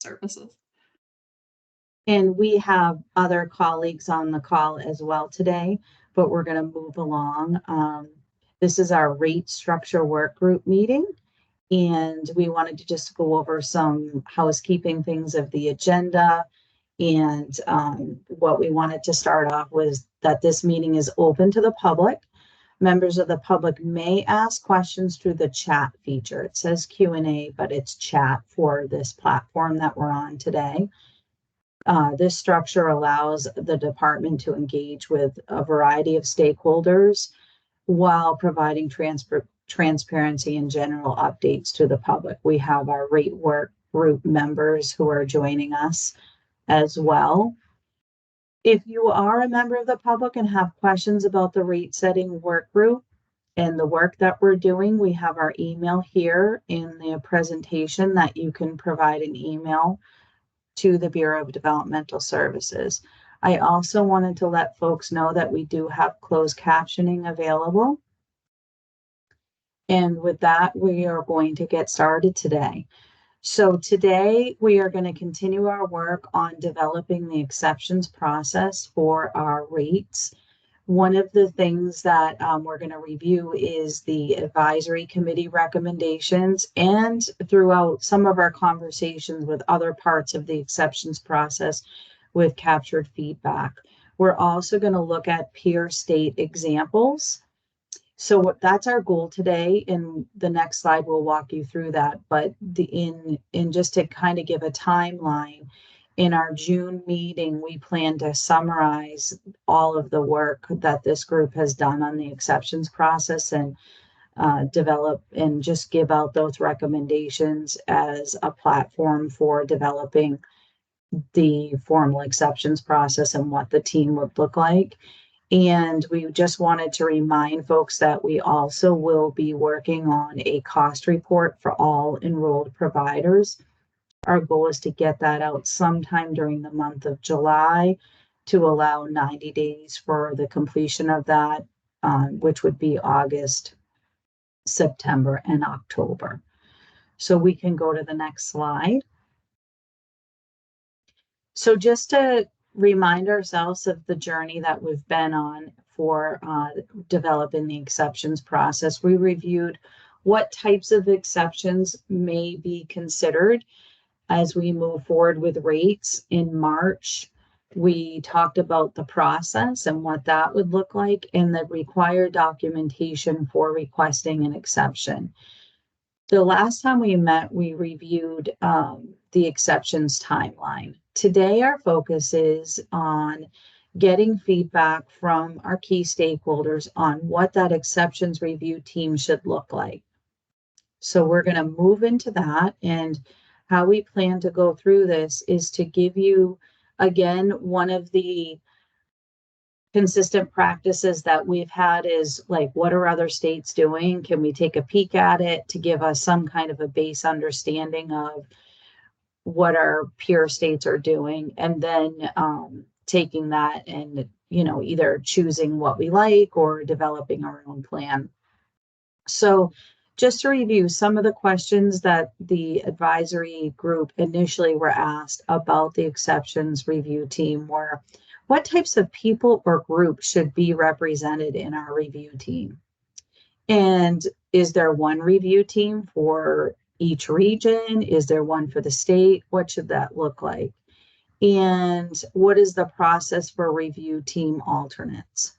services. And we have other colleagues on the call as well today, but we're going to move along. This is our rate structure work group meeting, and we wanted to just go over some housekeeping things of the agenda. And what we wanted to start off was that this meeting is open to the public. Members of the public may ask questions through the chat feature. It says Q&A, but it's chat for this platform that we're on today. This structure allows the department to engage with a variety of stakeholders while providing transparency and general updates to the public. We have our rate work group members who are joining us as well. If you are a member of the public and have questions about the rate setting work group and the work that we're doing, we have our email here in the presentation that you can provide an email to the Bureau of Developmental Services. I also wanted to let folks know that we do have closed captioning available. And with that, we are going to get started today. So today we are going to continue our work on developing the exceptions process for our rates. One of the things that we're going to review is the advisory committee recommendations, and throughout some of our conversations with other parts of the exceptions process with captured feedback. We're also going to look at peer state examples. So that's our goal today. In the next slide, we'll walk you through that. But in just to kind of give a timeline, in our June meeting, we plan to summarize all of the work that this group has done on the exceptions process and develop and just give out those recommendations as a platform for developing the formal exceptions process and what the team would look like. And we just wanted to remind folks that we also will be working on a cost report for all enrolled providers. Our goal is to get that out sometime during the month of July to allow 90 days for the completion of that, which would be August, September, and October. So we can go to the next slide. So just to remind ourselves of the journey that we've been on for developing the exceptions process, we reviewed what types of exceptions may be considered as we move forward with rates. In March, we talked about the process and what that would look like and the required documentation for requesting an exception. The last time we met, we reviewed the exceptions timeline. Today, our focus is on getting feedback from our key stakeholders on what that exceptions review team should look like. So we're going to move into that, and how we plan to go through this is to give you, again, one of the consistent practices that we've had is like, what are other states doing? Can we take a peek at it to give us some kind of a base understanding of what our peer states are doing, and then taking that and, either choosing what we like or developing our own plan. So just to review some of the questions that the advisory group initially were asked about the exceptions review team were, what types of people or groups should be represented in our review team? And is there one review team for each region? Is there one for the state? What should that look like? And what is the process for review team alternates?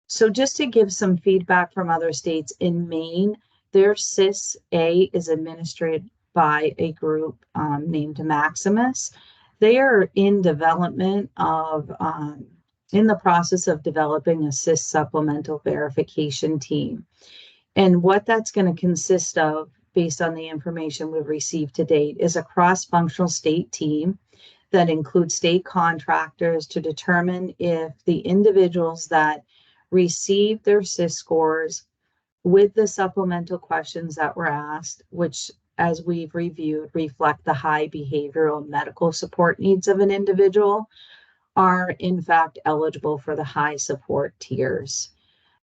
So just to give some feedback from other states, in Maine, their SIS-A is administered by a group named Maximus. They are in development of, in the process of developing a SIS supplemental verification team. And what that's going to consist of, based on the information we've received to date, is a cross-functional state team that includes state contractors to determine if the individuals that receive their SIS scores with the supplemental questions that were asked, which, as we've reviewed, reflect the high behavioral and medical support needs of an individual, are in fact eligible for the high support tiers.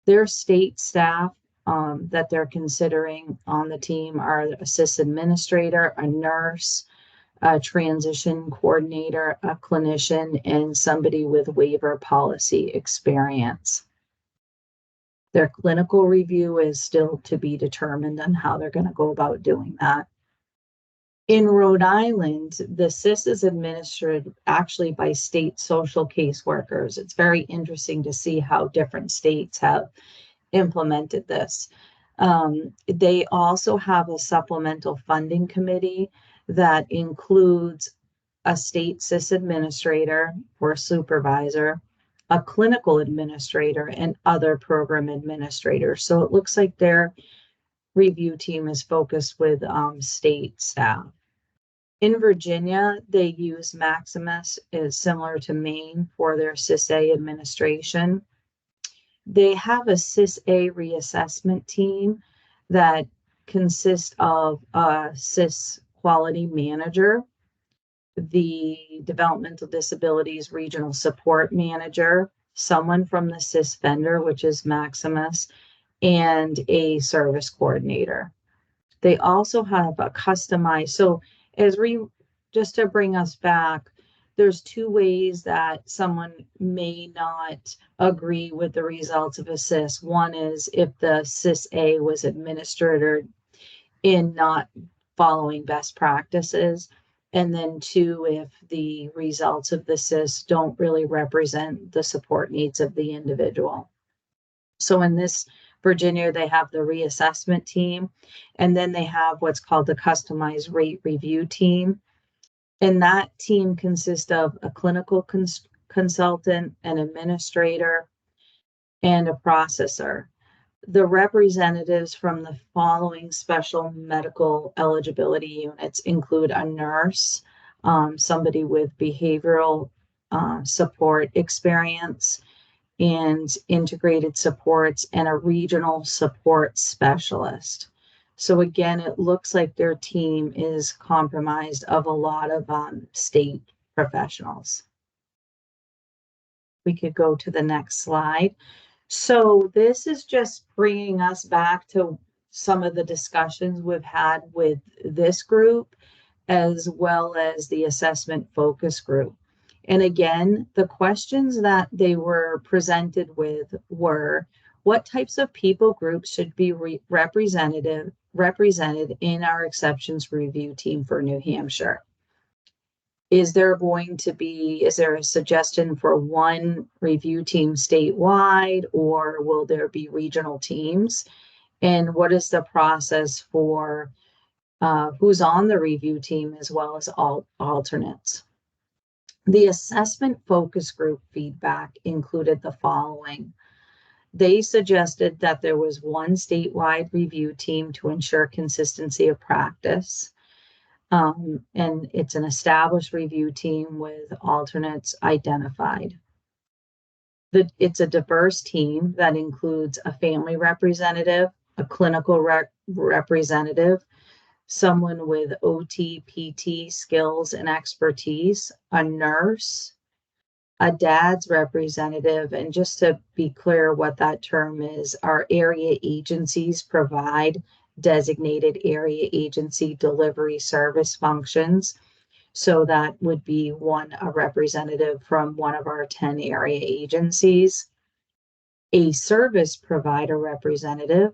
Their state staff that they're considering on the team are a SIS administrator, a nurse, a transition coordinator, a clinician, and somebody with waiver policy experience. Their clinical review is still to be determined on how they're going to go about doing that. In Rhode Island, the CIS is administered actually by state social caseworkers. It's very interesting to see how different states have implemented this. They also have a supplemental funding committee that includes a state CIS administrator or supervisor, a clinical administrator, and other program administrators. So it looks like their review team is focused with state staff. In Virginia, they use Maximus, is similar to Maine, for their CIS-A administration. They have a CIS-A reassessment team that consists of a CIS quality manager, the developmental disabilities regional support manager, someone from the CIS vendor, which is Maximus, and a service coordinator. They also have a customized, so just to bring us back, there's two ways that someone may not agree with the results of a CIS. One is if the CIS-A was administered in not following best practices. And then two, if the results of the CIS don't really represent the support needs of the individual. So in this Virginia, they have the reassessment team, and then they have what's called the customized rate review team. And that team consists of a clinical consultant, an administrator, and a processor. The representatives from the following special medical eligibility units include a nurse, somebody with behavioral support experience and integrated supports, and a regional support specialist. So again, it looks like their team is comprised of a lot of state professionals. We could go to the next slide. So this is just bringing us back to some of the discussions we've had with this group, as well as the assessment focus group. And again, the questions that they were presented with were, what types of people groups should be represented in our exceptions review team for New Hampshire? Is there a suggestion for one review team statewide, or will there be regional teams? And what is the process for who's on the review team as well as alternates? The assessment focus group feedback included the following. They suggested that there was one statewide review team to ensure consistency of practice. And it's an established review team with alternates identified. It's a diverse team that includes a family representative, a clinical representative, someone with OT, PT skills and expertise, a nurse, a DADS representative, and just to be clear what that term is, our area agencies provide designated area agency delivery service functions. So that would be a representative from one of our 10 area agencies, a service provider representative,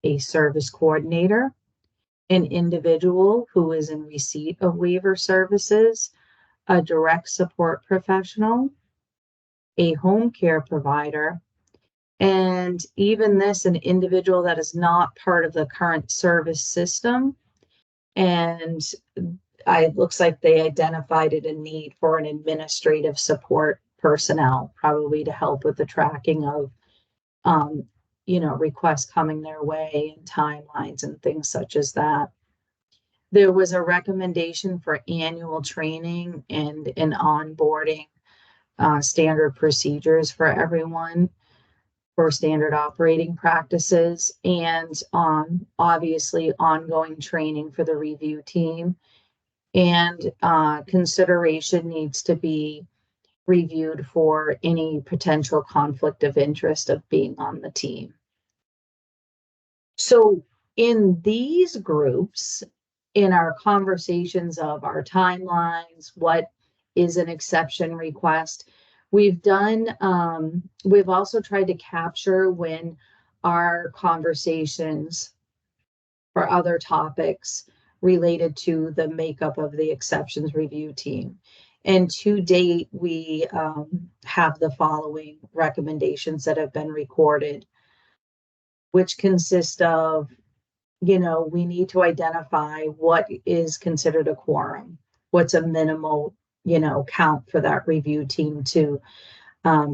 a service coordinator, an individual who is in receipt of waiver services, a direct support professional, a home care provider, and even an individual that is not part of the current service system. And it looks like they identified a need for an administrative support personnel, probably to help with the tracking of, requests coming their way and timelines and things such as that. There was a recommendation for annual training and an onboarding standard procedures for everyone for standard operating practices, and obviously ongoing training for the review team. And consideration needs to be reviewed for any potential conflict of interest of being on the team. So in these groups, in our conversations of our timelines, what is an exception request. We've also tried to capture when our conversations or other topics related to the makeup of the exceptions review team. And to date, we have the following recommendations that have been recorded, which consist of, we need to identify what is considered a quorum, what's a minimal, count for that review team to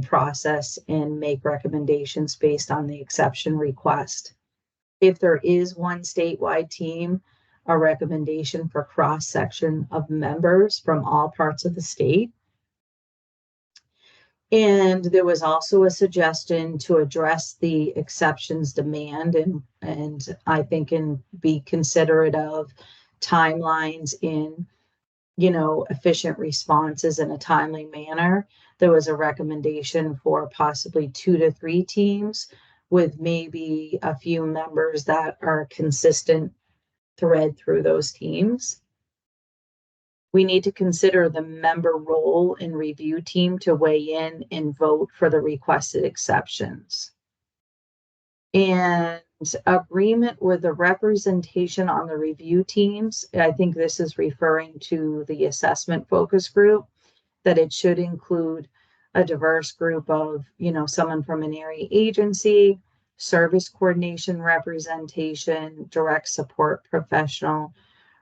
process and make recommendations based on the exception request. If there is one statewide team, a recommendation for cross-section of members from all parts of the state. And there was also a suggestion to address the exceptions demand and I think be considerate of timelines in, efficient responses in a timely manner. There was a recommendation for possibly 2 to 3 teams with maybe a few members that are consistent thread through those teams. We need to consider the member role and review team to weigh in and vote for the requested exceptions. And agreement with the representation on the review teams. I think this is referring to the assessment focus group, that it should include a diverse group of, someone from an area agency, service coordination representation, direct support professional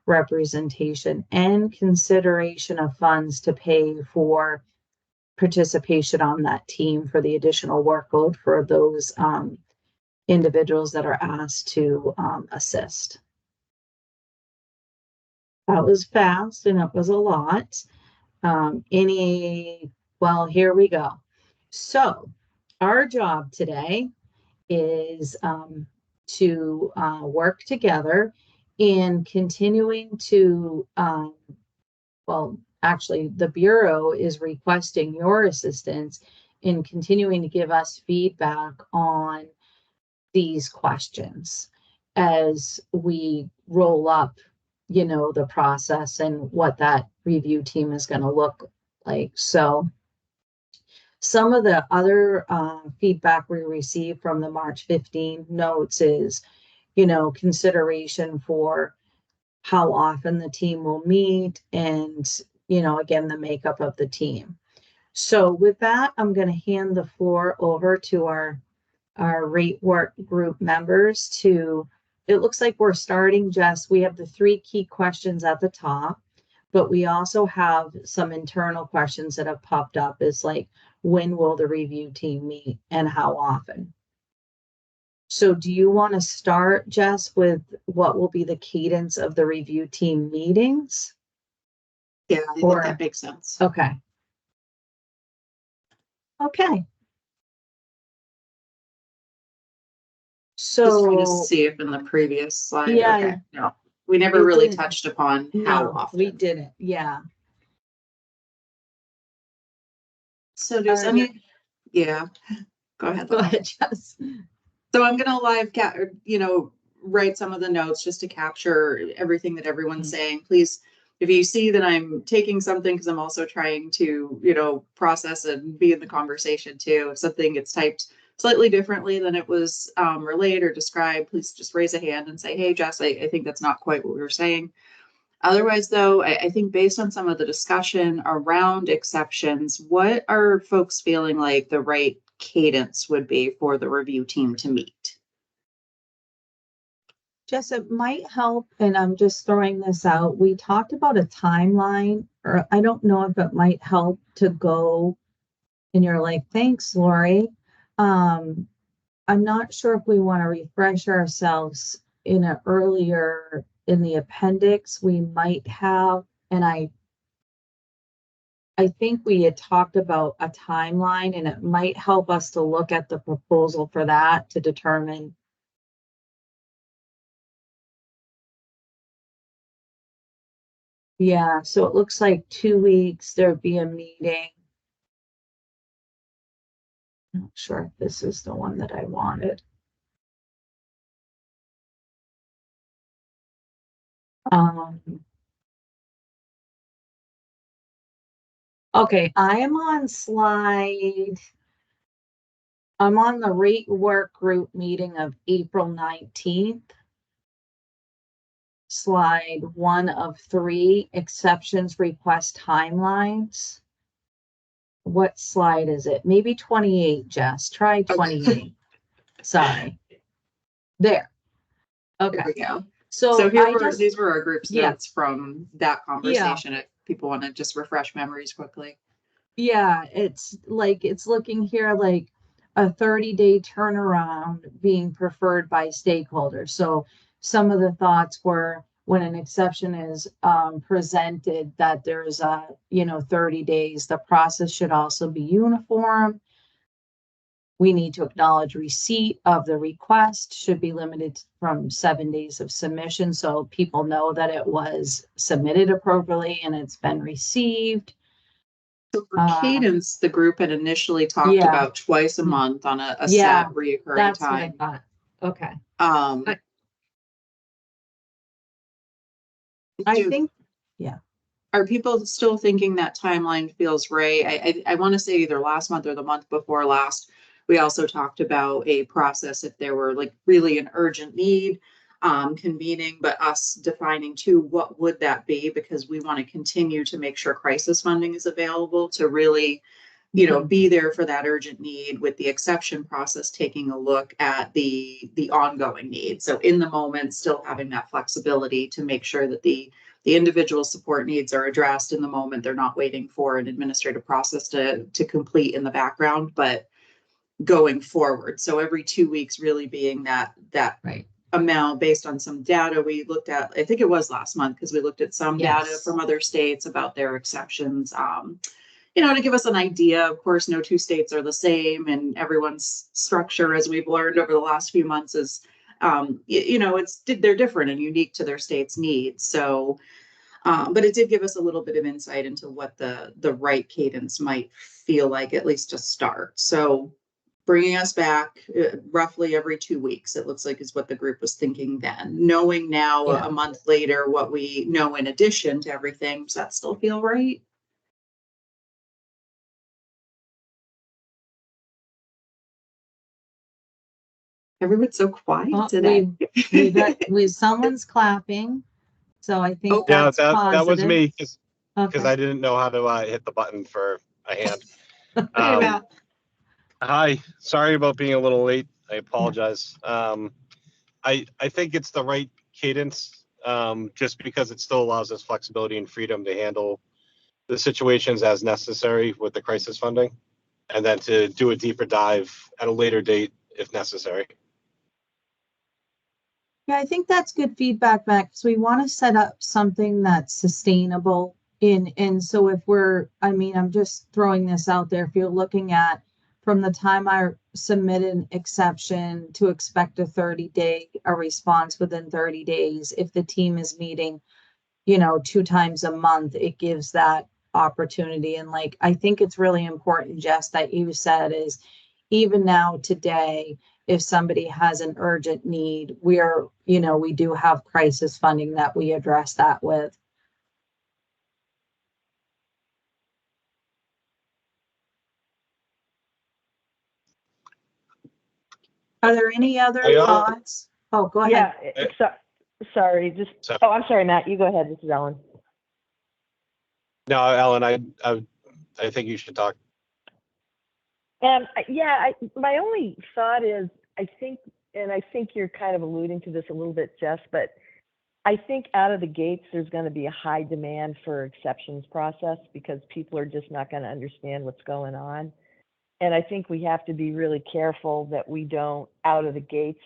representation, and consideration of funds to pay for participation on that team for the additional workload for those individuals that are asked to assist. That was fast and it was a lot. Well, here we go. So our job today is to work together in continuing to, actually, the Bureau is requesting your assistance in continuing to give us feedback on these questions as we roll up, the process and what that review team is going to look like. So some of the other feedback we received from the March 15 notes is, consideration for how often the team will meet and, again, the makeup of the team. So with that, I'm going to hand the floor over to our rate work group members it looks like we're starting, Jess. We have the 3 key questions at the top, but we also have some internal questions that have popped up. It's like, when will the review team meet and how often? So do you want to start, Jess, with what will be the cadence of the review team meetings? Yeah, I think that makes sense. Okay. So just trying to see if in the previous slide. Yeah. Okay. No, we never really touched upon how often. We didn't. Yeah. So does yeah. Go ahead. Go ahead, Jess. So I'm gonna write some of the notes just to capture everything that everyone's saying. Please, if you see that I'm taking something, because I'm also trying to, process and be in the conversation too. If something gets typed slightly differently than it was relayed or described, please just raise a hand and say, hey, Jess, I think that's not quite what we were saying. Otherwise, though, I think based on some of the discussion around exceptions, what are folks feeling like the right cadence would be for the review team to meet? Jess, it might help, and I'm just throwing this out. We talked about a timeline, or I don't know if it might help to go, and you're like, thanks, Lori. I'm not sure if we want to refresh ourselves in the appendix. We might have, and I think we had talked about a timeline, and it might help us to look at the proposal for that to determine. Yeah, so it looks like 2 weeks, there'd be a meeting. I'm not sure if this is the one that I wanted. Um, okay, I'm on the rate work group meeting of April 19th. Slide 1 of 3, exceptions request timelines. What slide is it? Maybe 28, Jess. Try 28. Sorry. There. There Okay. we go. So These were our group's yeah, notes from that yeah, conversation. If people want to just refresh memories quickly. yeah. It's looking here like a 30-day turnaround being preferred by stakeholders. So some of the thoughts were when an exception is presented that there's 30 days. The process should also be uniform. We need to acknowledge receipt of the request, should be limited from 7 days of submission, so people know that it was submitted appropriately and it's been received. So for cadence, the group had initially talked Yeah, about twice a month on a yeah, set reoccurring that's what I time. thought. Okay. Um, I think, yeah. Are people still thinking that timeline feels right? I want to say either last month or the month before last, we also talked about a process if there were like really an urgent need, convening, but us defining too, what would that be? Because we want to continue to make sure crisis funding is available to really, be there for that urgent need, with the exception process taking a look at the ongoing need. So in the moment, still having that flexibility to make sure that the individual support needs are addressed in the moment. They're not waiting for an administrative process to complete in the background, but going forward. So every 2 weeks really being that Right. amount based on some data we looked at. I think it was last month because we looked at some data Yes. from other states about their exceptions. To give us an idea. Of course, no two states are the same, and everyone's structure, as we've learned over the last few months, is they're different and unique to their state's needs. So but it did give us a little bit of insight into what the right cadence might feel like, at least to start. So bringing us back roughly every 2 weeks, it looks like is what the group was thinking then. Knowing now Yeah. a month later what we know in addition to everything, does that still feel right? Everyone's so quiet today. Someone's clapping, so I think Okay. Yeah, that's that was positive. me because Okay. I didn't know how to hit the button for a hand. Hey, Matt. Hi, sorry about being a little late. I apologize. I think it's the right cadence, just because it still allows us flexibility and freedom to handle the situations as necessary with the crisis funding, and then to do a deeper dive at a later date if necessary. Yeah, I think that's good feedback, Max. We want to set up something that's sustainable and so if I'm just throwing this out there. If you're looking at from the time I submit an exception to expect a response within 30 days, if the team is meeting, 2 times a month, it gives that opportunity. And like, I think it's really important, Jess, that you said is even now today, if somebody has an urgent need, we do have crisis funding that we address that with. Are there any other thoughts? Oh, go ahead. Yeah, sorry. I'm sorry, Matt. You go ahead. This is Ellen. No, Ellen, I think you should talk. My only thought is, I think you're kind of alluding to this a little bit, Jess, but I think out of the gates, there's going to be a high demand for exceptions process because people are just not going to understand what's going on. And I think we have to be really careful that we don't, out of the gates,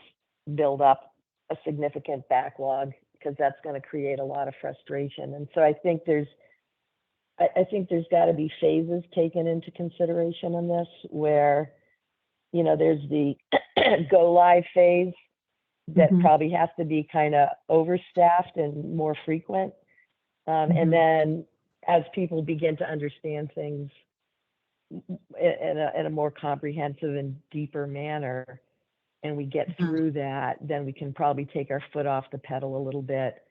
build up a significant backlog, because that's going to create a lot of frustration. And so I think there's got to be phases taken into consideration in this, where, there's the go live phase that probably has to be kind of overstaffed and more frequent. And then as people begin to understand things in a more comprehensive and deeper manner, and we get through that, then we can probably take our foot off the pedal a little bit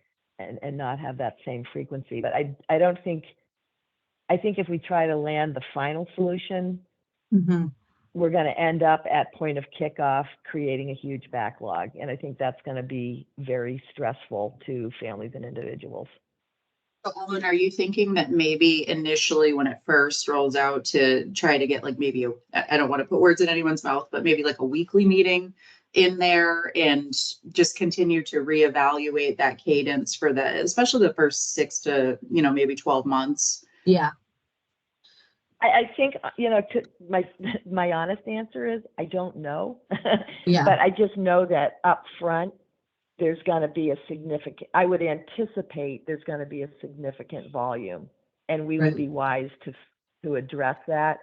and not have that same frequency. But I don't think, I think if we try to land the final solution, Mm-hmm. we're going to end up at point of kickoff creating a huge backlog. And I think that's going to be very stressful to families and individuals. So, Ellen, are you thinking that maybe initially when it first rolls out to try to get like maybe I don't want to put words in anyone's mouth, but maybe like a weekly meeting in there and just continue to reevaluate that cadence for especially the first 6 to, maybe 12 months? Yeah. I think, to my honest answer is I don't know. Yeah. But I just know that up front, there's going to be a significant, I would anticipate there's going to be a significant volume, and we would be wise to address that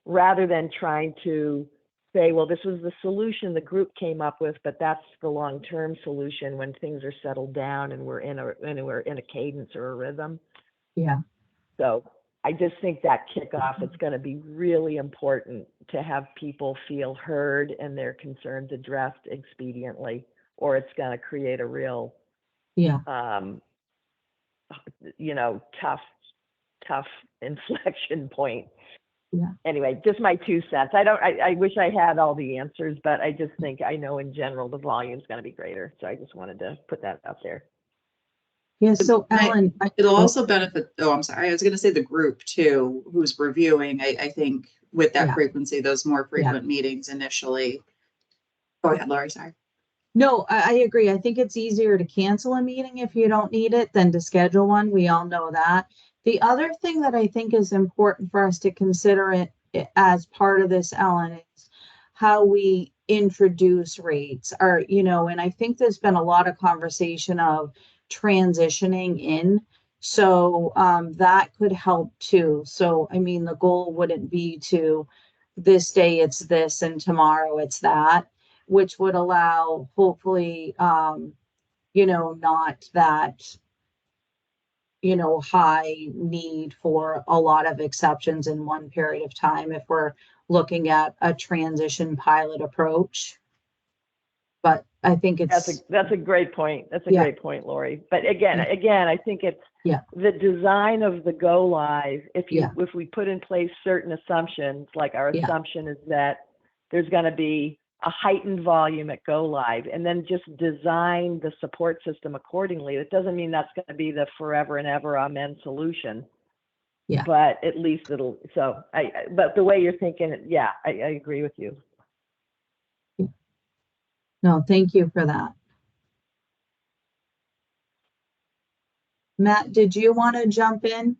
rather than trying to say, well, this was the solution the group came up with, but that's the long-term solution when things are settled down and we're in a cadence or a rhythm. Yeah. So I just think that kickoff, it's going to be really important to have people feel heard and their concerns addressed expediently, or it's going to create a real, tough inflection point. Yeah. Anyway, just my 2 cents. I wish I had all the answers, but I just think I know in general the volume is going to be greater. So I just wanted to put that out there. Yeah. So Ellen, it'll also benefit, I'm sorry, I was going to say the group too, who's reviewing, I think with that frequency, those more frequent meetings initially. Go ahead, Lori, sorry. No, I agree. I think it's easier to cancel a meeting if you don't need it than to schedule one. We all know that. The other thing that I think is important for us to consider it as part of this, Ellen, is how we introduce rates and I think there's been a lot of conversation of transitioning in. So that could help too. So, I mean, the goal wouldn't be to this day it's this and tomorrow it's that, which would allow hopefully, not that, high need for a lot of exceptions in one period of time if we're looking at a transition pilot approach. But I think it's that's a great point. That's a great point, Lori. But again, I think it's the design of the go live. If we put in place certain assumptions, like our assumption is that there's going to be a heightened volume at go live, and then just design the support system accordingly. It doesn't mean that's going to be the forever and ever amen solution. Yeah. But at least it'll. So but the way you're thinking, I agree with you. No, thank you for that. Matt, did you want to jump in?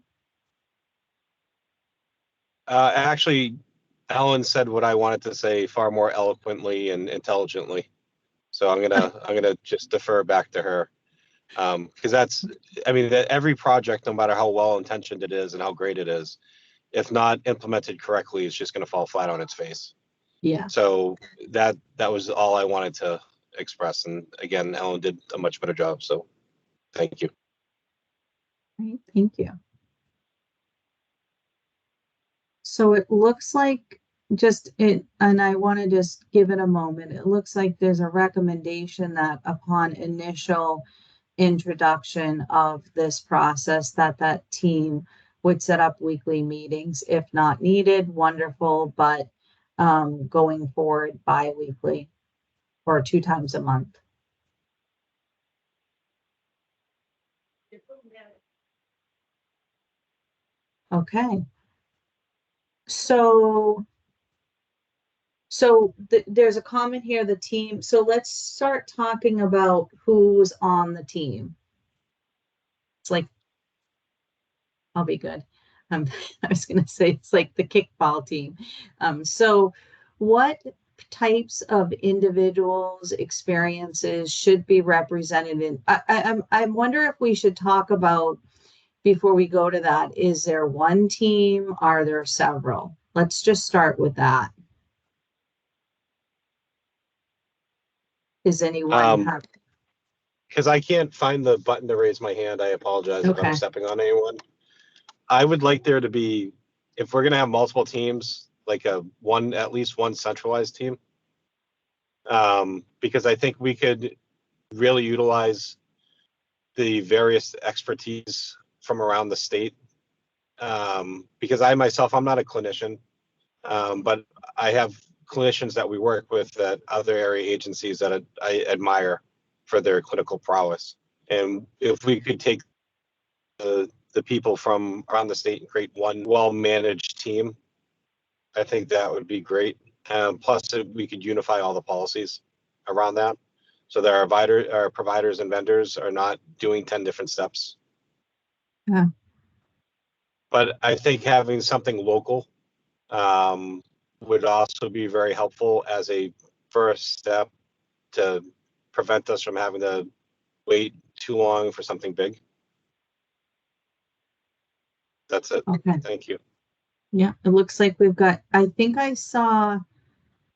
Actually, Ellen said what I wanted to say far more eloquently and intelligently. So I'm gonna just defer back to her, because that every project, no matter how well intentioned it is and how great it is, if not implemented correctly, it's just going to fall flat on its face. Yeah. So that was all I wanted to express, and again, Ellen did a much better job. So thank you. Great, thank you. So it looks like and I want to just give it a moment. It looks like there's a recommendation that upon initial introduction of this process, that team would set up weekly meetings. If not needed, wonderful, but going forward bi-weekly or 2 times a month. Okay. So there's a comment here, the team. So let's start talking about who's on the team. It's like, I'll be good. I was going to say it's like the kickball team. So what types of individuals' experiences should be represented in? I wonder if we should talk about, before we go to that, is there one team? Are there several? Let's just start with that. Is anyone because I can't find the button to raise my hand. I apologize if I'm stepping on anyone. I would like there to be, if we're going to have multiple teams, like at least one centralized team. Because I think we could really utilize the various expertise from around the state. Because I myself, I'm not a clinician, but I have clinicians that we work with at other area agencies that I admire for their clinical prowess. And if we could take the people from around the state and create one well-managed team, I think that would be great. Plus, we could unify all the policies around that, so that our providers and vendors are not doing 10 different steps. Yeah. But I think having something local would also be very helpful as a first step to prevent us from having to wait too long for something big. That's it. Okay. Thank you. Yeah, it looks like we've got, I think I saw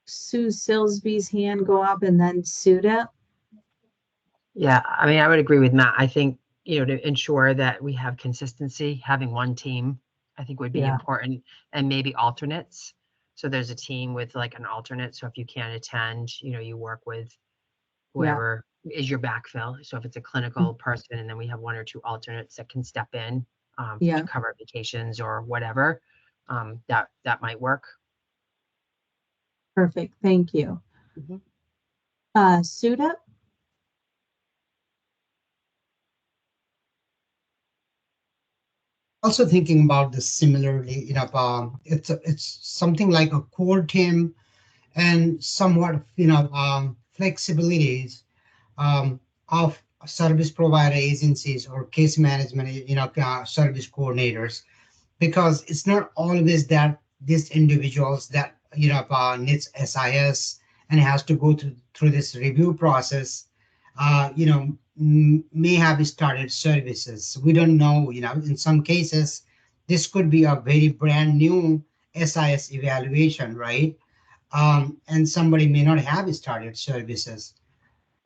Sue Silsby's hand go up and then Suda. Yeah, I mean, I would agree with Matt. I think, to ensure that we have consistency, having one team, I think would be Yeah. important, and maybe alternates. So there's a team with like an alternate. So if you can't attend, you work with whoever is your backfill. So if it's a clinical person, and then we have one or two alternates that can step in Yeah. to cover vacations or whatever, that might work. Perfect. Thank you. Mhm. Suda? Also thinking about this similarly, it's something like a core team and somewhat, flexibilities um, of service provider agencies or case management, service coordinators, because it's not always that these individuals that needs SIS and has to go through this review process, may have started services. We don't know. In some cases, this could be a very brand new SIS evaluation, right? And somebody may not have started services.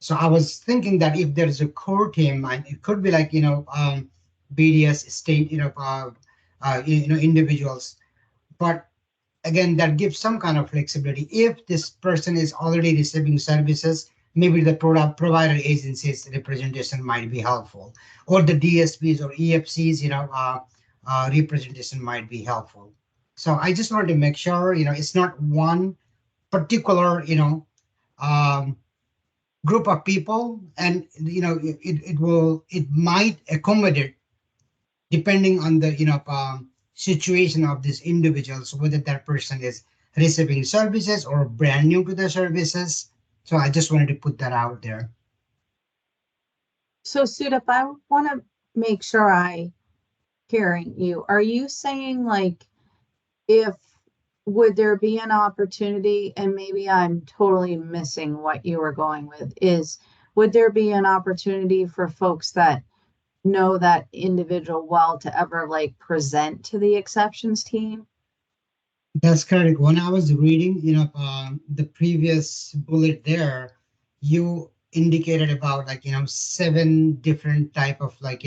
So I was thinking that if there's a core team, and it could be like BDS state, individuals, but again, that gives some kind of flexibility. If this person is already receiving services, maybe the provider agency's representation might be helpful, or the DSPs or EFCs, representation might be helpful. So I just wanted to make sure, it's not one particular, um, group of people, and it might accommodate depending on the situation of these individuals, whether that person is receiving services or brand new to the services. So I just wanted to put that out there. So Suda, if I want to make sure I hearing you, are you saying like would there be an opportunity, and maybe I'm totally missing what you were going with, would there be an opportunity for folks that know that individual well to ever like present to the exceptions team? That's correct. When I was reading, the previous bullet there, you indicated about like, 7 different type of like,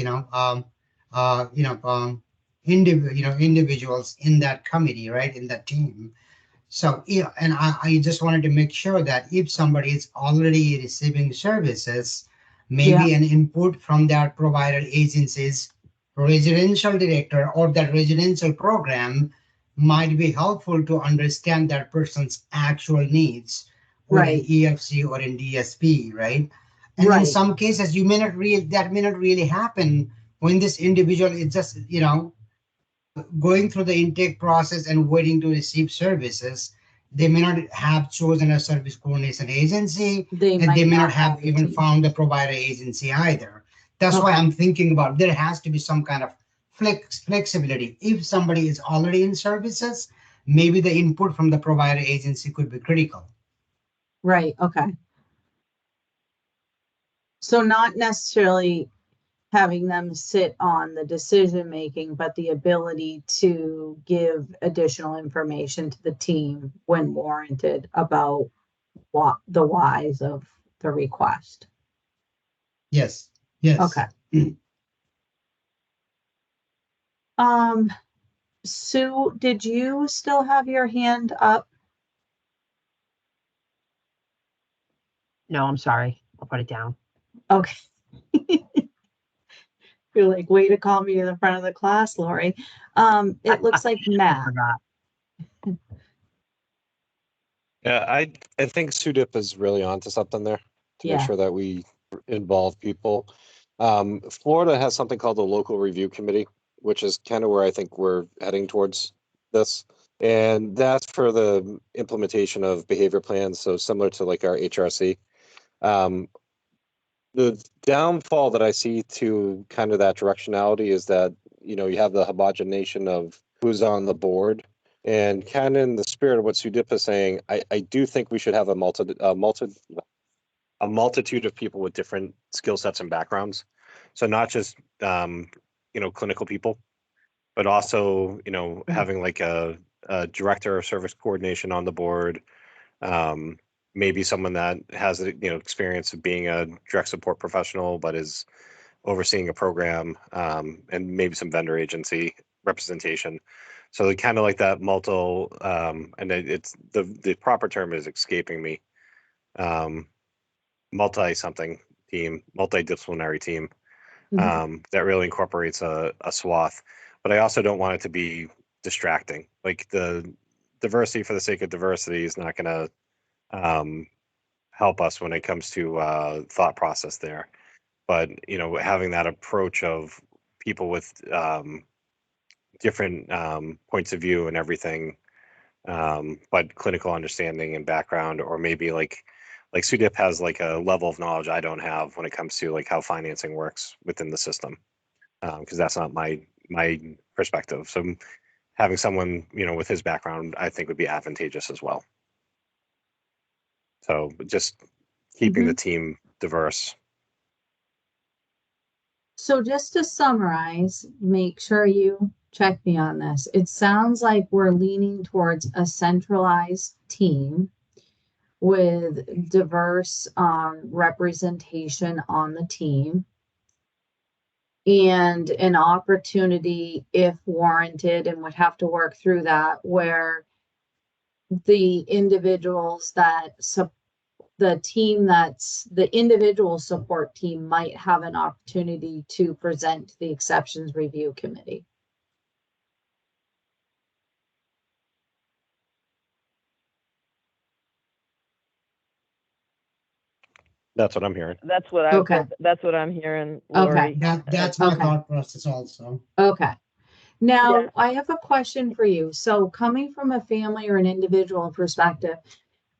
individuals in that committee, right? In that team. So, yeah, and I just wanted to make sure that if somebody is already receiving services, maybe an input from that provider agency's residential director or that residential program might be helpful to understand that person's actual needs, or in EFC or in DSP, right? And in some cases, that may not really happen when this individual is just, going through the intake process and waiting to receive services. They may not have chosen a service coordination agency, and they may not have even found a provider agency either. That's why I'm thinking about there has to be some kind of flexibility. If somebody is already in services, maybe the input from the provider agency could be critical. Right. Okay. So not necessarily having them sit on the decision making, but the ability to give additional information to the team when warranted about what the whys of the request. Yes. Yes. Okay. Sue, did you still have your hand up? No, I'm sorry. I'll put it down. Okay. You're like, way to call me in the front of the class, Lori. It looks like Matt. Forgot. Yeah, I think SUDIP is really onto something there to Yeah. make sure that we involve people. Florida has something called the local review committee, which is kind of where I think we're heading towards this. And that's for the implementation of behavior plans. So similar to like our HRC. The downfall that I see to kind of that directionality is that, you have the homogenization of who's on the board. And kind of in the spirit of what Sudip is saying, I do think we should have a multitude of people with different skill sets and backgrounds. So not just clinical people, but also having like a director of service coordination on the board. Maybe someone that has experience of being a direct support professional, but is overseeing a program, and maybe some vendor agency representation. So kind of like that and it's the proper term is escaping me. Multi-something team, multidisciplinary team, that really incorporates a swath. But I also don't want it to be distracting. Like the diversity for the sake of diversity is not going to help us when it comes to thought process there. But having that approach of people with different points of view and everything, but clinical understanding and background, or maybe like SUDIP has like a level of knowledge I don't have when it comes to like how financing works within the system, because that's not my perspective. So having someone with his background, I think, would be advantageous as well. So just keeping the team diverse. So just to summarize, make sure you check me on this. It sounds like we're leaning towards a centralized team with diverse representation on the team, and an opportunity, if warranted, and would have to work through that, where the individuals that the individual support team might have an opportunity to present to the exceptions review committee. That's what I'm hearing. That's what that's what I'm hearing, Lori. That's my Okay. thought process also. Okay. Now, Yeah. I have a question for you. So coming from a family or an individual perspective,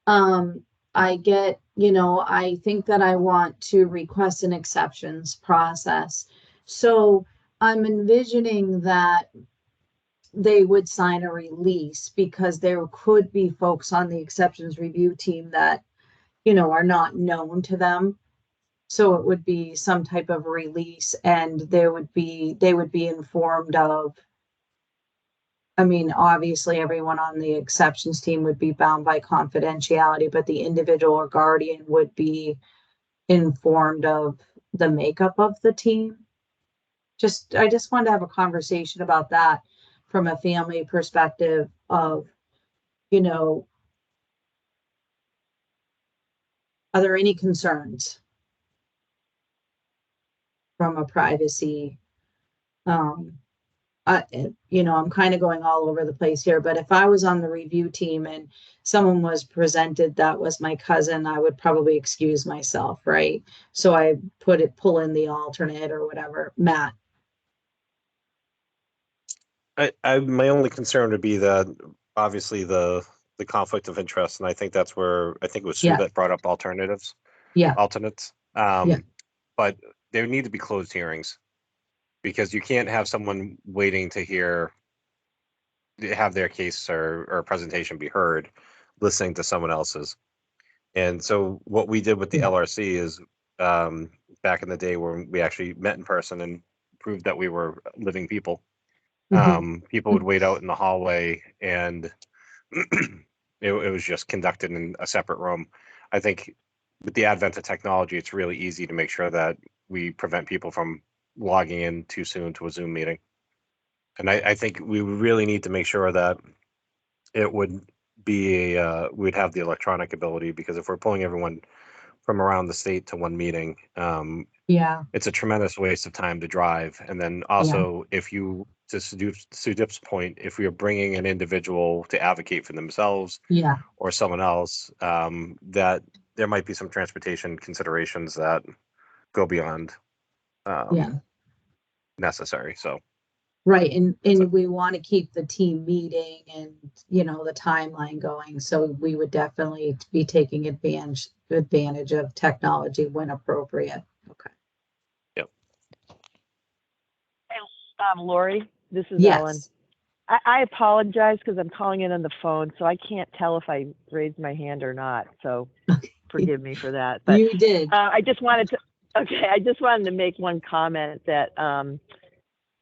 I get, I think that I want to request an exceptions process. So I'm envisioning that they would sign a release, because there could be folks on the exceptions review team that, are not known to them. So it would be some type of release, and they would be informed of, I mean, obviously everyone on the exceptions team would be bound by confidentiality, but the individual or guardian would be informed of the makeup of the team. I just wanted to have a conversation about that from a family perspective of, are there any concerns from a privacy? I'm kind of going all over the place here, but if I was on the review team and someone was presented that was my cousin, I would probably excuse myself, right? So I pull in the alternate or whatever. Matt. My only concern would be that obviously the conflict of interest, and I think that's where I think it was Sue that brought up alternates. Yeah. But there need to be closed hearings, because you can't have someone waiting to have their case or presentation be heard, listening to someone else's. And so what we did with the LRC is, back in the day when we actually met in person and proved that we were living people, people would wait out in the hallway, and it was just conducted in a separate room. I think with the advent of technology, it's really easy to make sure that we prevent people from logging in too soon to a Zoom meeting. And I think we really need to make sure that it would be we'd have the electronic ability, because if we're pulling everyone from around the state to one meeting, Yeah. It's a tremendous waste of time to drive. And then also, if you, to Sudip's point, if we are bringing an individual to advocate for themselves Yeah. or someone else, that there might be some transportation considerations that go beyond necessary. So Right. And that's it. we want to keep the team meeting and, you know, the timeline going. So we would definitely be taking advantage of technology when appropriate. Okay. Yep. Lori, this is Ellen. Yes. I apologize because I'm calling in on the phone, so I can't tell if I raised my hand or not. So forgive me for that. But You did. I just wanted to make one comment that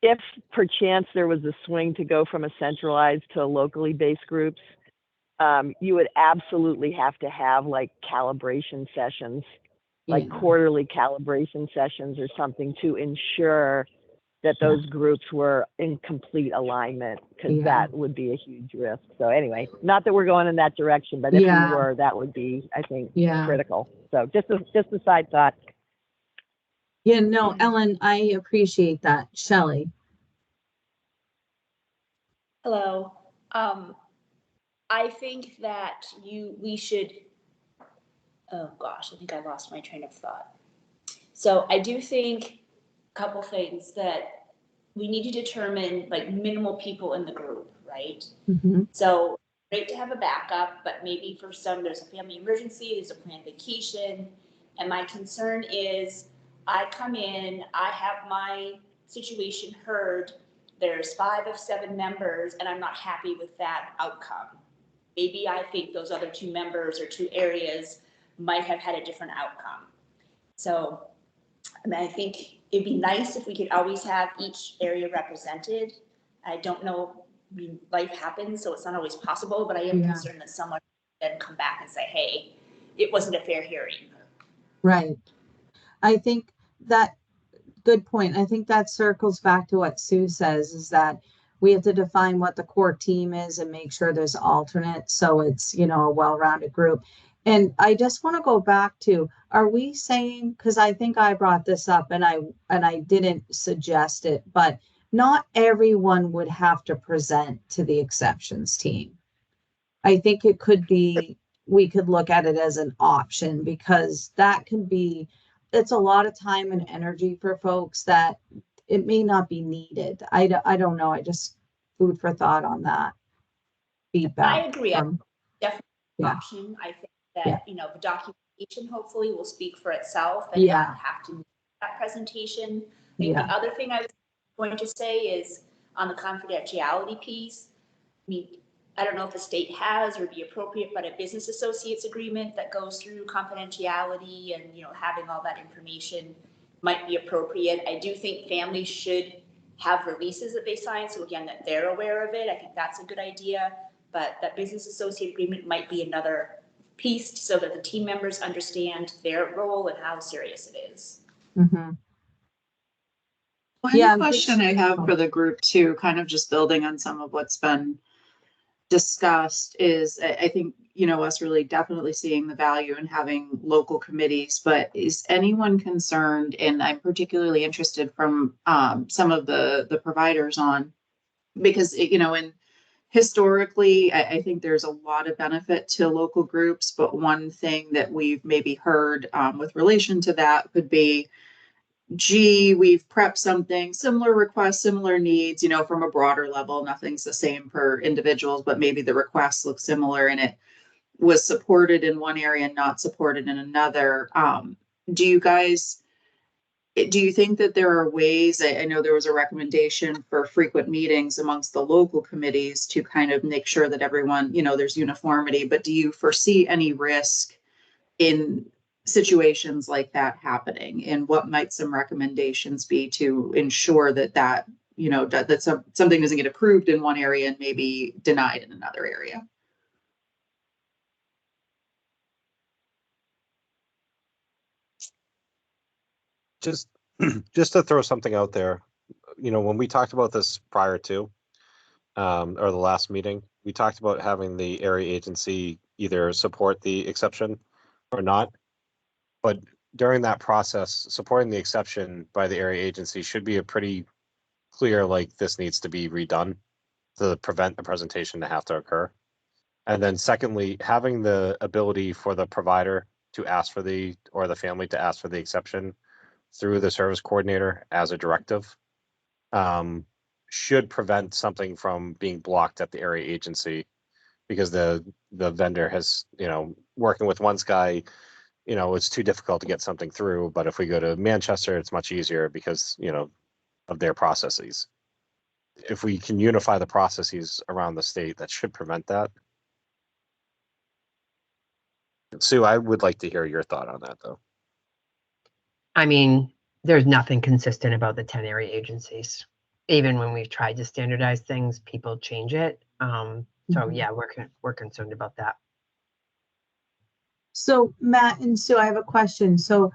if perchance there was a swing to go from a centralized to locally based groups, you would absolutely have to have like calibration sessions, like quarterly calibration sessions or something to ensure that those groups were in complete alignment, because that would be a huge risk. So anyway, not that we're going in that direction, but if we were, that would be, I think, critical. So just a side thought. Yeah, no, Ellen, I appreciate that. Shelley. Hello. I think that we should, oh gosh, I think I lost my train of thought. So I do think a couple things that we need to determine, like, minimal people in the group, right? Mm-hmm. So great to have a backup, but maybe for some there's a family emergency, there's a planned vacation. And my concern is I come in, I have my situation heard, there's 5 of 7 members, and I'm not happy with that outcome. Maybe I think those other 2 members or 2 areas might have had a different outcome. So, I mean, I think it'd be nice if we could always have each area represented. I don't know, I mean, life happens, so it's not always possible, but I am concerned that someone then come back and say, hey, it wasn't a fair hearing. Right. I think that, good point. I think that circles back to what Sue says, is that we have to define what the core team is and make sure there's alternates, so it's, you know, a well-rounded group. And I just want to go back to, are we saying, because I think I brought this up and I didn't suggest it, but not everyone would have to present to the exceptions team. I think it could be, we could look at it as an option, because that can be, it's a lot of time and energy for folks that it may not be needed. I don't know. I just, food for thought on that. Feedback. I agree. Definitely an option. I think that, you know, the documentation hopefully will speak for itself and not have to make that presentation. I think the other thing I was going to say is on the confidentiality piece. I mean, I don't know if the state has or be appropriate, but a business associates agreement that goes through confidentiality and, you know, having all that information might be appropriate. I do think families should have releases that they sign, so again, that they're aware of it. I think that's a good idea, but that business associate agreement might be another piece so that the team members understand their role and how serious it is. Mm-hmm. One question I have for the group too, kind of just building on some of what's been discussed, is I think, you know, us really definitely seeing the value in having local committees, but is anyone concerned, and I'm particularly interested from some of the providers on, because, you know, and historically, I think there's a lot of benefit to local groups, but one thing that we've maybe heard with relation to that could be, gee, we've prepped something, similar requests, similar needs, you know, from a broader level. Nothing's the same for individuals, but maybe the requests look similar and it was supported in one area and not supported in another. Do you think that there are ways, I know there was a recommendation for frequent meetings amongst the local committees to kind of make sure that everyone, you know, there's uniformity, but do you foresee any risk in situations like that happening, and what might some recommendations be to ensure that you know, that something doesn't get approved in one area and maybe denied in another area? Just to throw something out there, you know, when we talked about this prior to or the last meeting, we talked about having the area agency either support the exception or not. But during that process, supporting the exception by the area agency should be a pretty clear, like, this needs to be redone to prevent the presentation to have to occur. And then secondly, having the ability for the provider to ask for or the family to ask for the exception through the service coordinator as a directive should prevent something from being blocked at the area agency, because the vendor has, working with one guy, it's too difficult to get something through. But if we go to Manchester, it's much easier because, of their processes. If we can unify the processes around the state, that should prevent that. Sue, I would like to hear your thought on that, though. I mean, there's nothing consistent about the 10 area agencies. Even when we've tried to standardize things, people change it. So yeah, we're concerned about that. So Matt and Sue, I have a question. So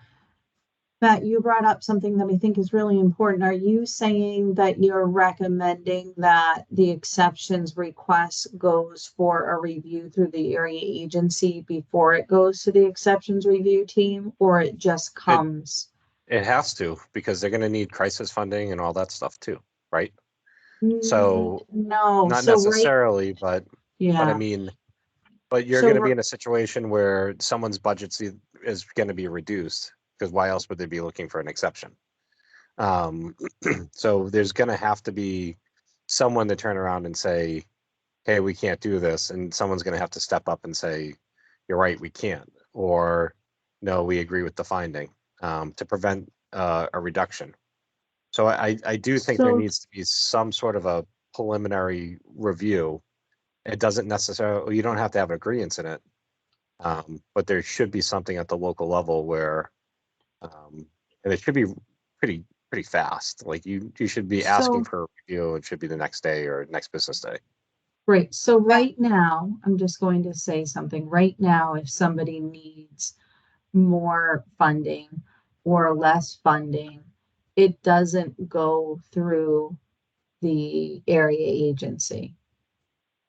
Matt, you brought up something that I think is really important. Are you saying that you're recommending that the exceptions request goes for a review through the area agency before it goes to the exceptions review team, or it just comes? It has to, because they're going to need crisis funding and all that stuff too, right? So no, not so necessarily, but yeah. I mean, but you're So going to be in a situation where someone's budget is going to be reduced, because why else would they be looking for an exception? So there's going to have to be someone to turn around and say, hey, we can't do this. And someone's going to have to step up and say, you're right, we can't. Or no, we agree with the finding, to prevent a reduction. So I do think there needs to be some sort of a preliminary review. It doesn't necessarily, you don't have to have an agreement in it, but there should be something at the local level where, and it should be pretty fast. Like you should be asking for a review. It should be the next day or next business day. Right. So right now, I'm just going to say something. Right now, if somebody needs more funding or less funding, it doesn't go through the area agency.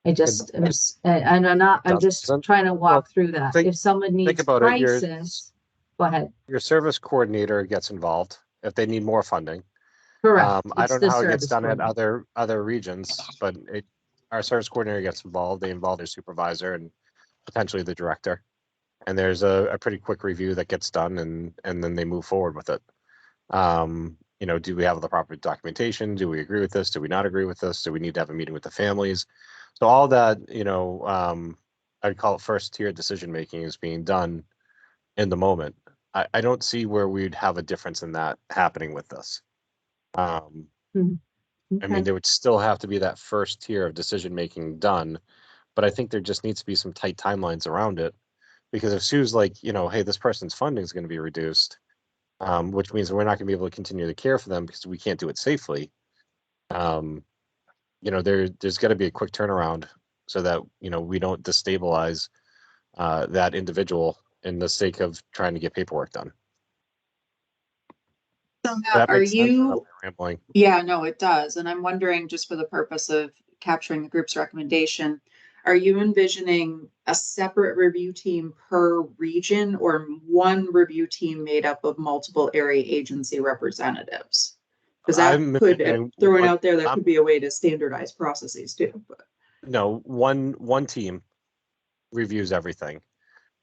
I'm just trying to walk through that. If someone needs crisis, go ahead. Your service coordinator gets involved if they need more funding. Correct. I don't know how it gets done at other regions, but our service coordinator gets involved. They involve their supervisor and potentially the director. And there's a pretty quick review that gets done, and then they move forward with it. Do we have the proper documentation? Do we agree with this? Do we not agree with this? Do we need to have a meeting with the families? So all that, I'd call it first tier decision making is being done in the moment. I don't see where we'd have a difference in that happening with this. I mean, there would still have to be that first tier of decision making done, but I think there just needs to be some tight timelines around it. Because if Sue's like, hey, this person's funding is going to be reduced, which means we're not going to be able to continue to care for them because we can't do it safely. There's got to be a quick turnaround so that, we don't destabilize that individual in the sake of trying to get paperwork done. So Matt, rambling? Yeah, no, it does. And I'm wondering, just for the purpose of capturing the group's recommendation, are you envisioning a separate review team per region, or one review team made up of multiple area agency representatives? Because that could, throwing out there, that could be a way to standardize processes too. But. No, one team reviews everything,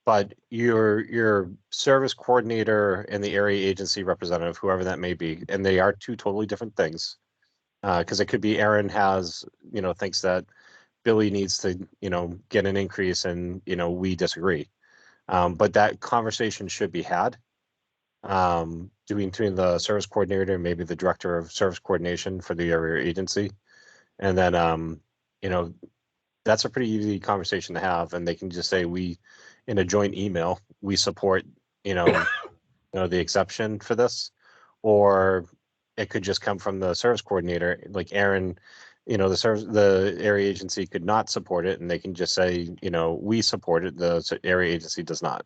but your service coordinator and the area agency representative, whoever that may be, and they are two totally different things. Because it could be Aaron thinks that Billy needs to, get an increase, and, we disagree. But that conversation should be had between the service coordinator and maybe the director of service coordination for the area agency. And then, that's a pretty easy conversation to have. And they can just say, in a joint email, we support, the exception for or it could just come from the service coordinator, like Aaron, the area agency could not support it, and they can just say, we support it, the area agency does not.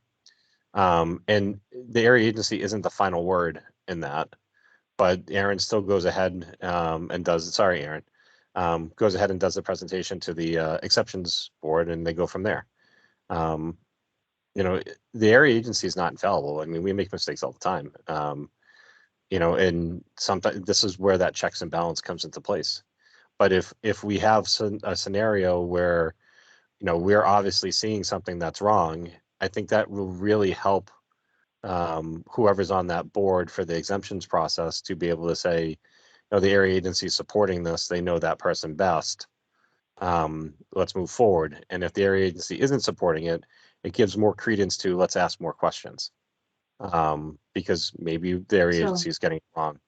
And the area agency isn't the final word in that, but Aaron still goes ahead and does, sorry, Aaron, goes ahead and does the presentation to the exceptions board, and they go from there. you know, the area agency is not infallible. I mean, we make mistakes all the time. You know, and sometimes this is where that checks and balance comes into place. But if we have a scenario where, you know, we're obviously seeing something that's wrong, I think that will really help whoever's on that board for the exemptions process to be able to say, you know, the area agency is supporting this, they know that person best. Let's move forward. And if the area agency isn't supporting it, it gives more credence to let's ask more questions. Because maybe the area So- agency is getting it wrong.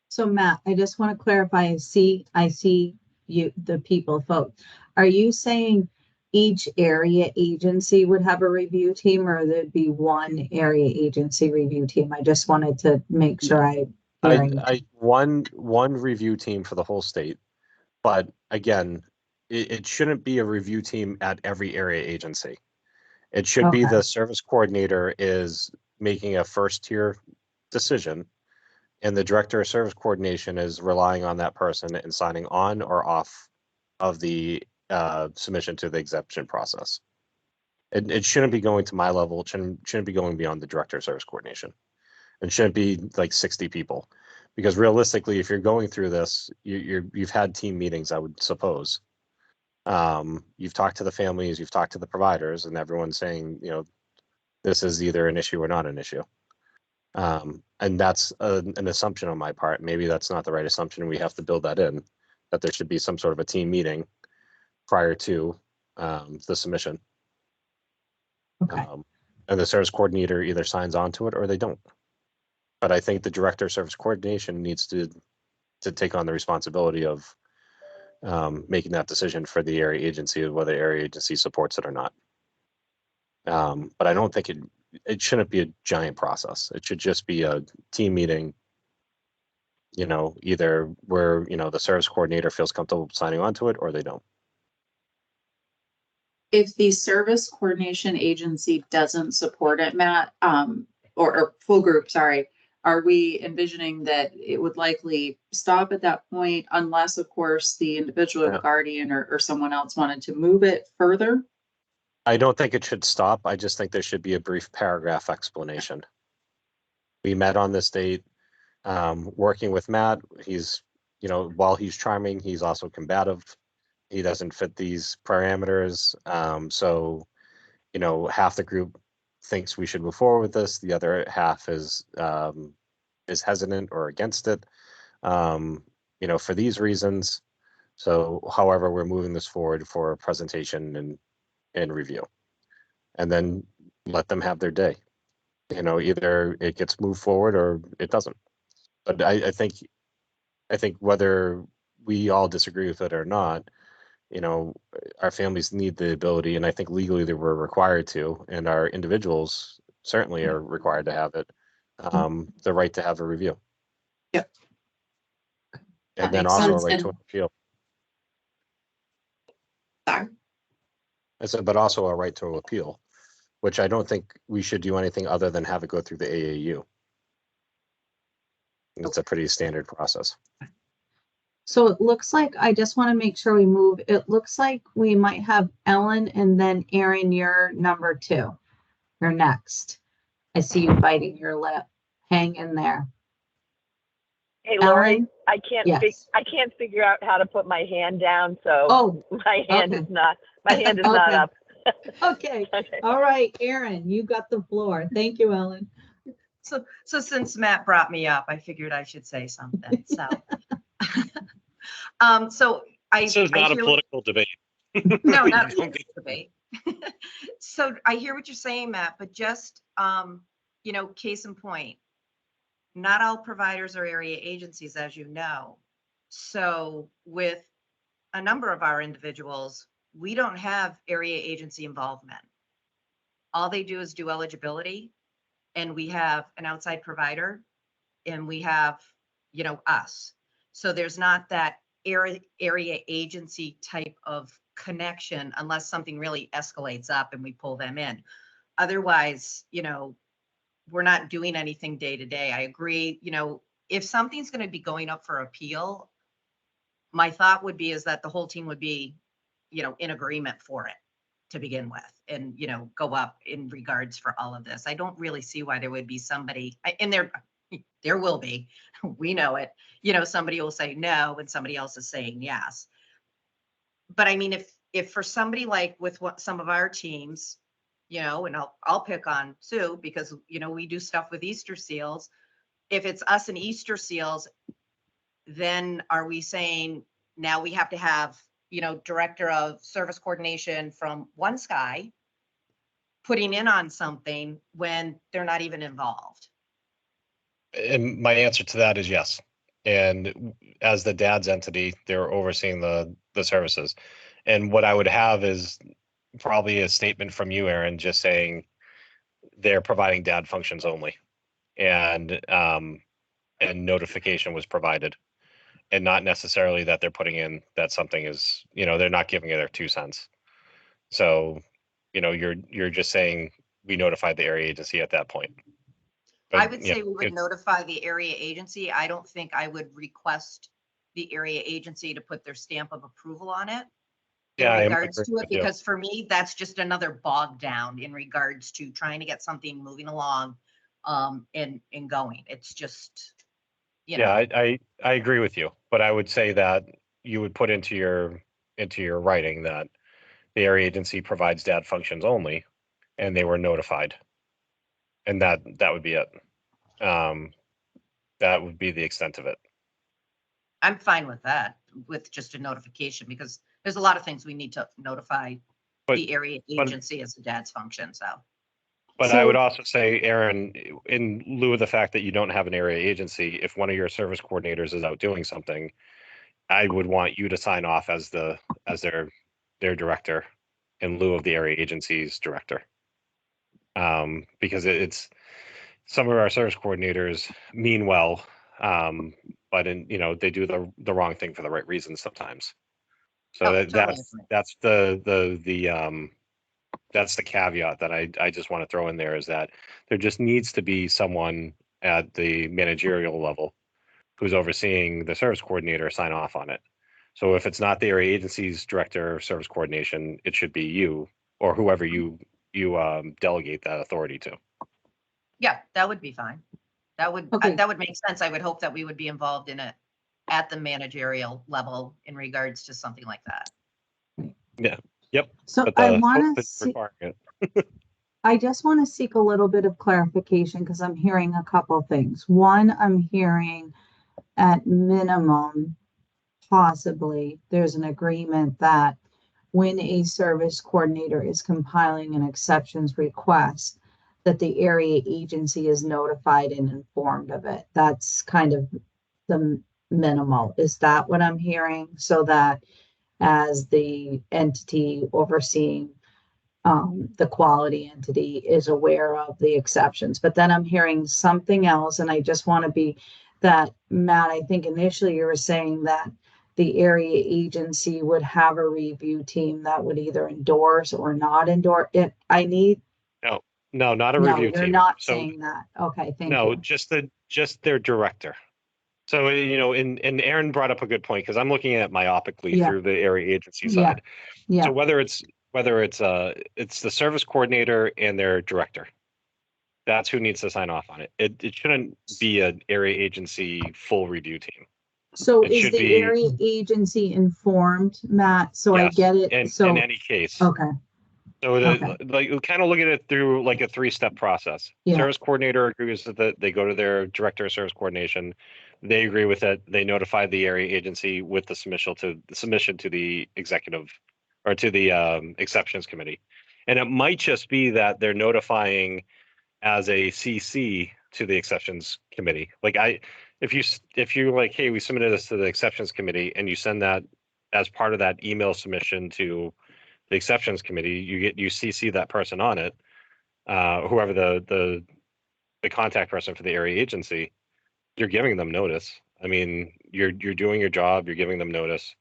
So Matt, I just want to clarify, I see you, the people vote. Are you saying each area agency would have a review team, or there'd be one area agency review team? I just wanted to make sure One review team for the whole state, but again, it shouldn't be a review team at every area agency. It should be Okay. the service coordinator is making a first tier decision, and the director of service coordination is relying on that person and signing on or off of the submission to the exemption process. It shouldn't be going to my level. It shouldn't be going beyond the director of service coordination. It shouldn't be like 60 people, because realistically, if you're going through this, you've had team meetings, I would suppose. You've talked to the families, you've talked to the providers, and everyone's saying, you know, this is either an issue or not an issue. And that's an assumption on my part. Maybe that's not the right assumption. We have to build that in, that there should be some sort of a team meeting prior to the submission. Okay. And the service coordinator either signs on to it or they don't. But I think the director of service coordination needs to take on the responsibility of making that decision for the area agency, whether the area agency supports it or not. But I don't think it shouldn't be a giant process. It should just be a team meeting, you know, either where, you know, the service coordinator feels comfortable signing on to it or they don't. If the service coordination agency doesn't support it, Matt, or full group, sorry, are we envisioning that it would likely stop at that point unless, of course, the individual Yeah. guardian or someone else wanted to move it further? I don't think it should stop. I just think there should be a brief paragraph explanation. We met on this date, working with Matt. He's, you know, while he's charming, he's also combative. He doesn't fit these parameters. So, you know, half the group thinks we should move forward with this. The other half is hesitant or against it. You know, for these reasons. So, however, we're moving this forward for presentation and review, and then let them have their day. You know, either it gets moved forward or it doesn't. But I think whether we all disagree with it or not, you know, our families need the ability, and I think legally that we're required to, and our individuals certainly are required to have it, the right to have a review. Yep. And That then makes also a sense. right And- to an appeal. Sorry. I said, but also a right to appeal, which I don't think we should do anything other than have it go through the AAU. It's a pretty standard process. So it looks like, I just want to make sure we move. It looks like we might have Ellen and then Erin, you're number 2. You're next. I see you biting your lip. Hang in there. Hey, Lori, Ellen? I Yes. can't figure out how to put my hand down, so Oh, my hand okay. is not not Okay. up. Okay. Okay. All right, Erin, you got the floor. Thank you, Ellen. So since Matt brought me up, I figured I should say something. So, so This is not a political debate. No, not a political debate. So I hear what you're saying, Matt, but just, you know, case in point, not all providers are area agencies, as you know. So with a number of our individuals, we don't have area agency involvement. All they do is do eligibility, and we have an outside provider, and we have, you know, us. So there's not that area agency type of connection unless something really escalates up and we pull them in. Otherwise, you know, we're not doing anything day to day. I agree. You know, if something's going to be going up for appeal, my thought would be is that the whole team would be, you know, in agreement for it. to begin with and, you know, go up in regards for all of this. I don't really see why there would be somebody, and there will be, we know it, you know, somebody will say no and somebody else is saying yes. But I mean, if for somebody like with what some of our teams, you know, and I'll pick on Sue because, you know, we do stuff with Easter seals. If it's us and Easter seals, then are we saying now we have to have, you know, director of service coordination from One Sky putting in on something when they're not even involved? And my answer to that is yes. And as the dad's entity, they're overseeing the services. And what I would have is probably a statement from you, Aaron, just saying they're providing dad functions only. And notification was provided. And not necessarily that they're putting in that something is, you know, they're not giving it their 2 cents. So, you know, you're just saying we notified the area agency at that point. I But, would you say know, we would notify the area agency. I don't think I would request the area agency to put their stamp of approval on it in Yeah, I regards agree to it, with you. because for me, that's just another bog down in regards to trying to get something moving along and going. It's just, you know. Yeah, I agree with you, but I would say that you would put into your writing that the area agency provides dad functions only, and they were notified, and that would be it. That would be the extent of it. I'm fine with that, with just a notification, because there's a lot of things we need to notify But the area but agency as a dad's function, so. but I would So- also say, Aaron, in lieu of the fact that you don't have an area agency, if one of your service coordinators is out doing something, I would want you to sign off as their director in lieu of the area agency's director. Because it's some of our service coordinators mean well, but you know, they do the wrong thing for the right reasons sometimes. So Oh, totally agree. that's that's the caveat that I just want to throw in there, is that there just needs to be someone at the managerial level who's overseeing the service coordinator sign off on it. So if it's not the area agency's director of service coordination, it should be you or whoever you delegate that authority to. Yeah, that would be fine. That would, Okay. that would make sense. I would hope that we would be involved in it at the managerial level in regards to something like that. Yeah. Yep. So But I the want code to is requiring it. I just want to seek a little bit of clarification because I'm hearing a couple things. One, I'm hearing at minimum, possibly, there's an agreement that when a service coordinator is compiling an exceptions request, that the area agency is notified and informed of it. That's kind of the minimal. Is that what I'm hearing? So that as the entity overseeing the quality entity is aware of the exceptions. But then I'm hearing something else, and I just want to be that, Matt, I think initially you were saying that the area agency would have a review team that would either endorse or not endorse it. No, not a No, review you're team. not So saying that. Okay, thank no, you. just their director. So, you know, and Aaron brought up a good point, because I'm looking at myopically Yeah. through the area agency Yeah. side. Yeah. So whether it's the service coordinator and their director, that's who needs to sign off on it. It shouldn't be an area agency full review team. So It is should the be, area agency informed, Matt? So I yes, get it. in So, any case. okay, So okay. like we kind of look at it through like a 3-step process. Yeah. Service coordinator agrees with it. They go to their director of service coordination. They agree with it. They notify the area agency with the submission to the executive or to the exceptions committee. And it might just be that they're notifying as a CC to the exceptions committee. Like if you like, hey, we submitted this to the exceptions committee, and you send that as part of that email submission to the exceptions committee, you CC that person on it, whoever the contact person for the area agency, you're giving them notice. I mean, you're doing your job, you're giving them notice.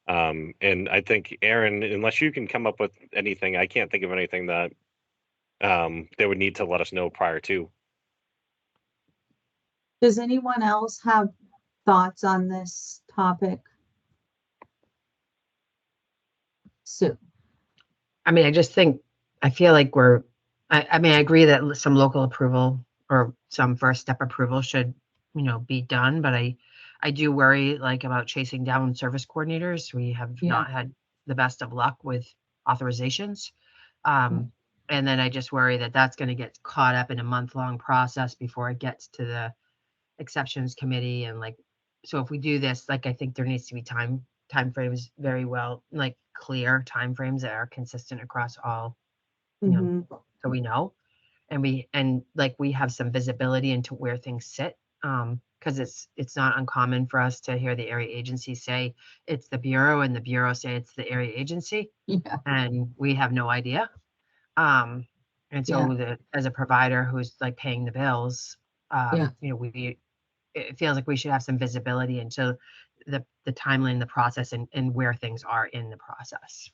And I think, Aaron, unless you can come up with anything, I can't think of anything that they would need to let us know prior to. Does anyone else have thoughts on this topic? Sue. I mean, I feel like I mean, I agree that some local approval or some first step approval should, be done, but I do worry like about chasing down service coordinators. We have Yeah. not had the best of luck with authorizations. And then I just worry that that's going to get caught up in a month-long process before it gets to the exceptions committee. And like, so if we do this, like, I think there needs to be timeframes very well, like clear timeframes that are consistent across all, Mhm. so we know. And like we have some visibility into where things sit. Because it's not uncommon for us to hear the area agency say it's the bureau and the bureau say it's the area agency, Yeah. and we have no idea. And so as a provider who's like paying the bills, it feels like we should have some visibility into the timeline, the process, and where things are in the process.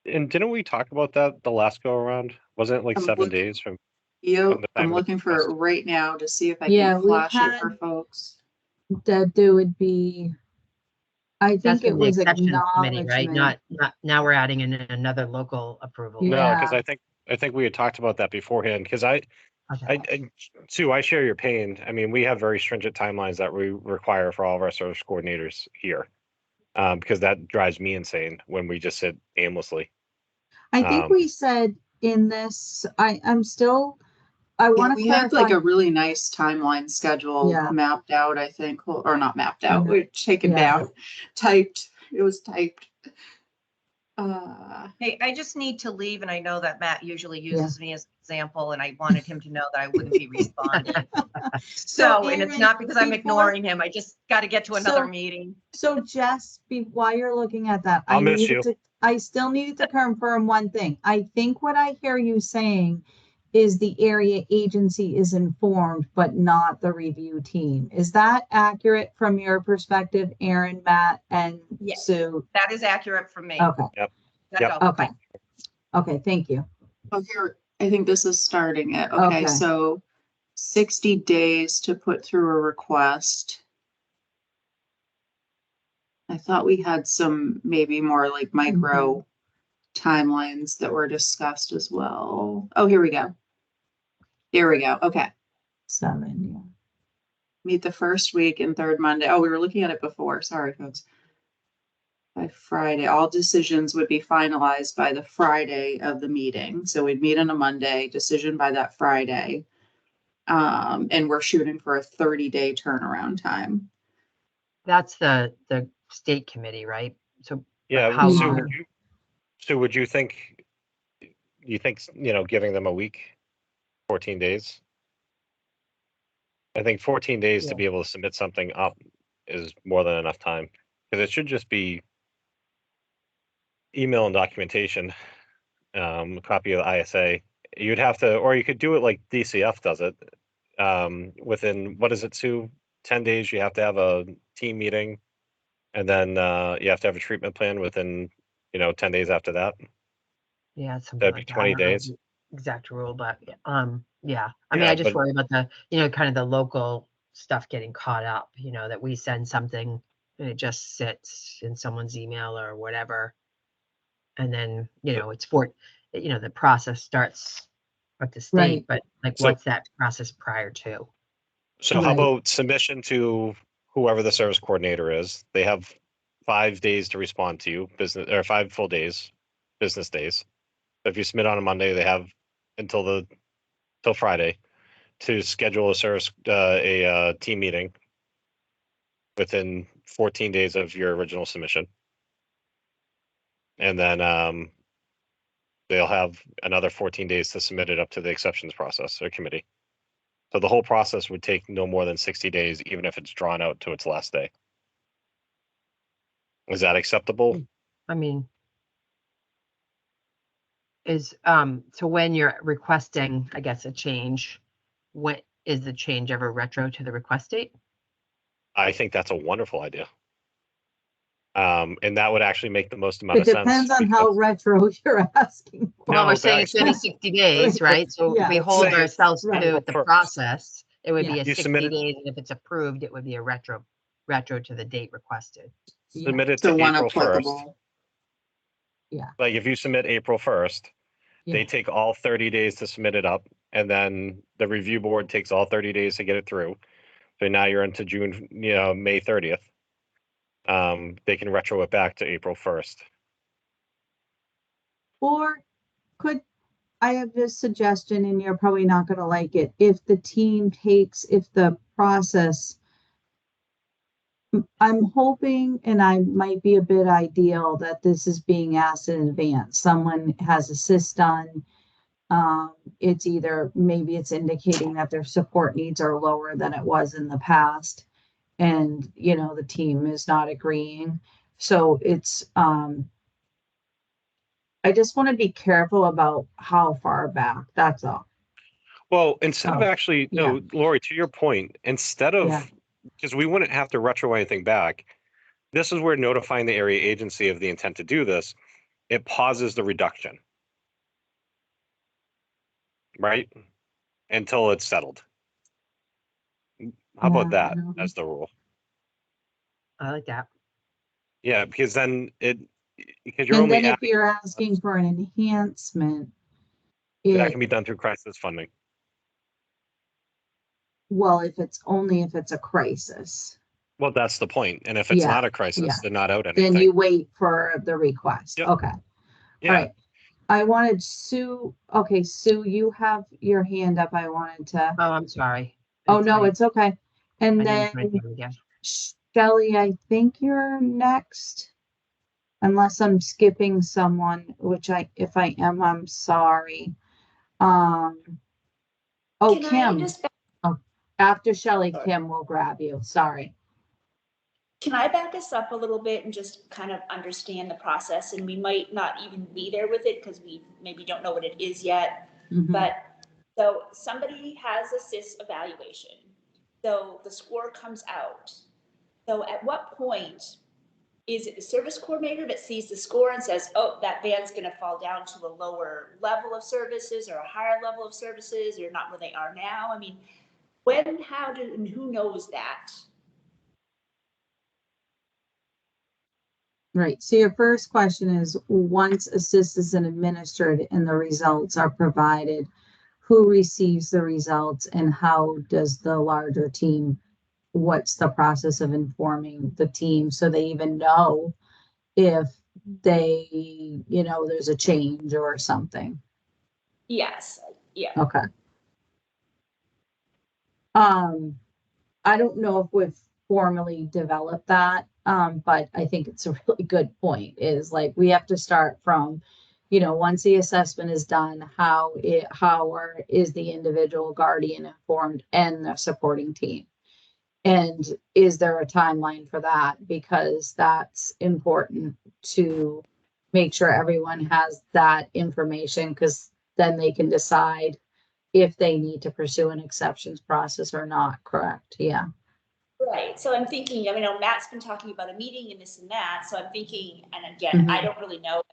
And didn't we talk about that the last go around? Wasn't it like I'm 7 look- days from Yep, the I'm time of the looking for it request? right now to see if I Yeah, can we flash it for had- folks. That there would be, I That's think it from the was exceptions committee, right? acknowledgement. Not now we're adding in another local approval. Yeah. No, because I think we had talked about that beforehand. Because Okay. Sue, I share your pain. I mean, we have very stringent timelines that we require for all of our service coordinators here, because that drives me insane when we just sit aimlessly. I think we said in this, I Yeah, want to we had clarify. like a really nice timeline schedule Yeah. mapped out, I think, or not mapped out, Mhm. we're taken Yeah. down, typed. It was typed. Hey, I just need to leave, and I know that Matt usually uses me as an example, and I wanted him to know that I wouldn't be responding. So, and it's Aaron, not because I'm before- ignoring him. I just got to get to another So- meeting. So Jess, while you're looking at that, I'll miss you. I still needed to confirm one thing. I think what I hear you saying is the area agency is informed, but not the review team. Is that accurate from your perspective, Aaron, Matt, and Yes. Sue? That is accurate for me. Okay, Yep. Let Yep. go. okay. Okay, thank you. Oh, here, I think this is starting it. Okay, Okay. so 60 days to put through a request. I thought we had some maybe more like micro timelines that were discussed as well. Oh, here we go. Here we go. Okay. 7, yeah. Meet the first week and third Monday. Oh, we were looking at it before. Sorry, folks. By Friday, all decisions would be finalized by the Friday of the meeting. So we'd meet on a Monday, decision by that Friday. And we're shooting for a 30-day turnaround time. That's the state committee, right? So Yeah. how Sue, long? would you think? You think giving them a week, 14 days? I think 14 days to be able to submit something up is more than enough time, because it should just be email and documentation, a copy of the ISA. You'd have to, or you could do it like DCF does it. Within, what is it, Sue? 10 days, you have to have a team meeting, and then you have to have a treatment plan within 10 days after that. Yeah, something That'd be like that. 20 I don't know days. the exact rule, but yeah. I mean, Yeah, I just but- worry about the, kind of the local stuff getting caught up, that we send something and it just sits in someone's email or whatever. And then, it's the process starts at the state, Right. but like, So- what's that process prior to? So how Right. about submission to whoever the service coordinator is? They have 5 days to respond to you, business, or 5 full days, business days. If you submit on a Monday, they have until Friday to schedule a team meeting within 14 days of your original submission. And then they'll have another 14 days to submit it up to the exceptions process or committee. So the whole process would take no more than 60 days, even if it's drawn out to its last day. Is that acceptable? I mean, so when you're requesting, I guess, a change, what is the change ever retro to the request date? I think that's a wonderful idea. And that would actually make the most amount It of sense. depends on how because- retro you're asking. for. Well, No, we're but saying it's gonna be 60 days, right? So if we Yeah. hold Say- ourselves Right. to the First. process, it would be Yeah. a You 60 submitted- days, and if it's approved, it would be a retro to the date requested. Yeah. Submit it So to one April 1st. applicable. Like if you submit April 1st, they Yeah. take all 30 days to submit it up, and then the review board takes all 30 days to get it through. So now you're into June, May 30th. They can retro it back to April 1st. Or could, I have this suggestion, and you're probably not going to like it. If the process, I'm hoping, and I might be a bit ideal, that this is being asked in advance. Someone has a cyst done. It's either, maybe it's indicating that their support needs are lower than it was in the past. And, the team is not agreeing. So it's, I just want to be careful about how far back, that's all. Well, instead of Oh, actually, no, Lori, to your point, instead Yeah. of, because we wouldn't have to retro anything back, this is where notifying the area agency of the intent to do this, it pauses the reduction. Right? Until it's settled. How about that as the rule? I like that. Yeah, because then because you're And only then if adding, you're asking for an enhancement, that can be done through crisis funding. well, if it's a crisis, Well, that's the point. And if it's not a crisis, they're not out anything. then you wait for the request. Yep. Okay. Yeah. All right. I wanted Sue. Okay, Sue, you have your hand up. I wanted to. Oh, I'm sorry. Oh, no, it's okay. And I then didn't print it again. Shelley, I think you're next. Unless I'm skipping someone, which if I am, I'm sorry. Oh, Can I Kim. just Oh, after Shelley, Kim will grab you. Sorry. Can I back us up a little bit and just kind of understand the process? And we might not even be there with it because we maybe don't know what it is yet. Mhm. But so somebody has a CIS evaluation. So the score comes out. So at what point is it the service coordinator that sees the score and says, oh, that van's going to fall down to a lower level of services or a higher level of services or not where they are now? I mean, when, how did, and who knows that? Right. So your first question is, once assist is administered and the results are provided, who receives the results and how does the larger team, what's the process of informing the team so they even know if there's a change or something? Yes. Yeah. Okay. I don't know if we've formally developed that, but I think it's a really good point, is like, we have to start from, once the assessment is done, how is the individual guardian informed and the supporting team? And is there a timeline for that? Because that's important to make sure everyone has that information, because then they can decide if they need to pursue an exceptions process or not, correct? Yeah. Right. So I'm thinking, Matt's been talking about a meeting and this and that. So I'm thinking, and again, I don't really know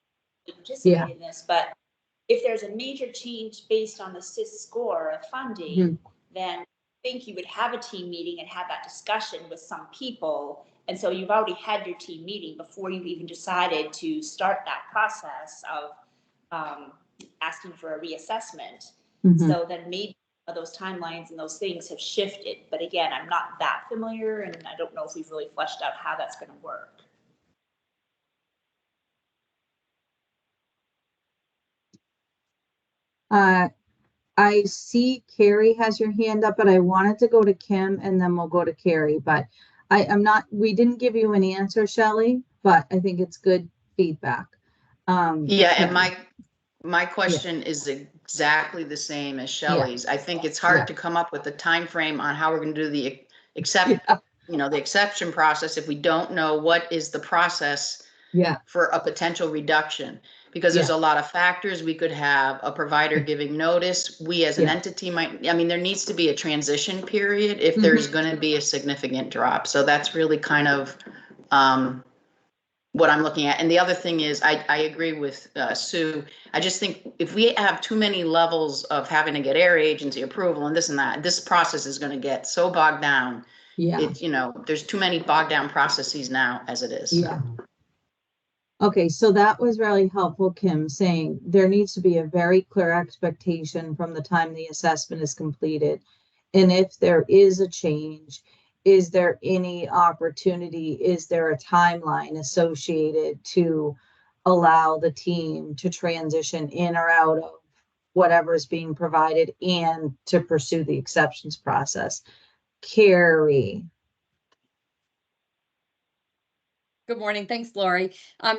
who participated in this, but if there's a major change based on the CIS score of funding, then I think you would have a team meeting and have that discussion with some people. And so you've already had your team meeting before you even decided to start that process of asking for a reassessment. So then maybe those timelines and those things have shifted. But again, I'm not that familiar and I don't know if we've really fleshed out how that's going to work. I see Carrie has your hand up, but I wanted to go to Kim and then we'll go to Carrie, but we didn't give you an answer, Shelley, but I think it's good feedback. Yeah, Kim. and my question is exactly the same as Shelley's. I think it's hard to come up with a time frame on how we're going to do the the exception process if we don't know what is the process for a potential reduction, because there's a lot of factors. We could have a provider giving notice. We as an entity there needs to be a transition period if there's going to be a significant drop. So that's really kind of what I'm looking at. And the other thing is, I agree with Sue. I just think if we have too many levels of having to get area agency approval and this and that, this process is going to get so bogged down. There's too many bogged down processes now as it is. Yeah. Okay, so that was really helpful, Kim, saying there needs to be a very clear expectation from the time the assessment is completed. And if there is a change, is there any opportunity? Is there a timeline associated to allow the team to transition in or out of whatever is being provided and to pursue the exceptions process? Carrie. Good morning. Thanks, Lori.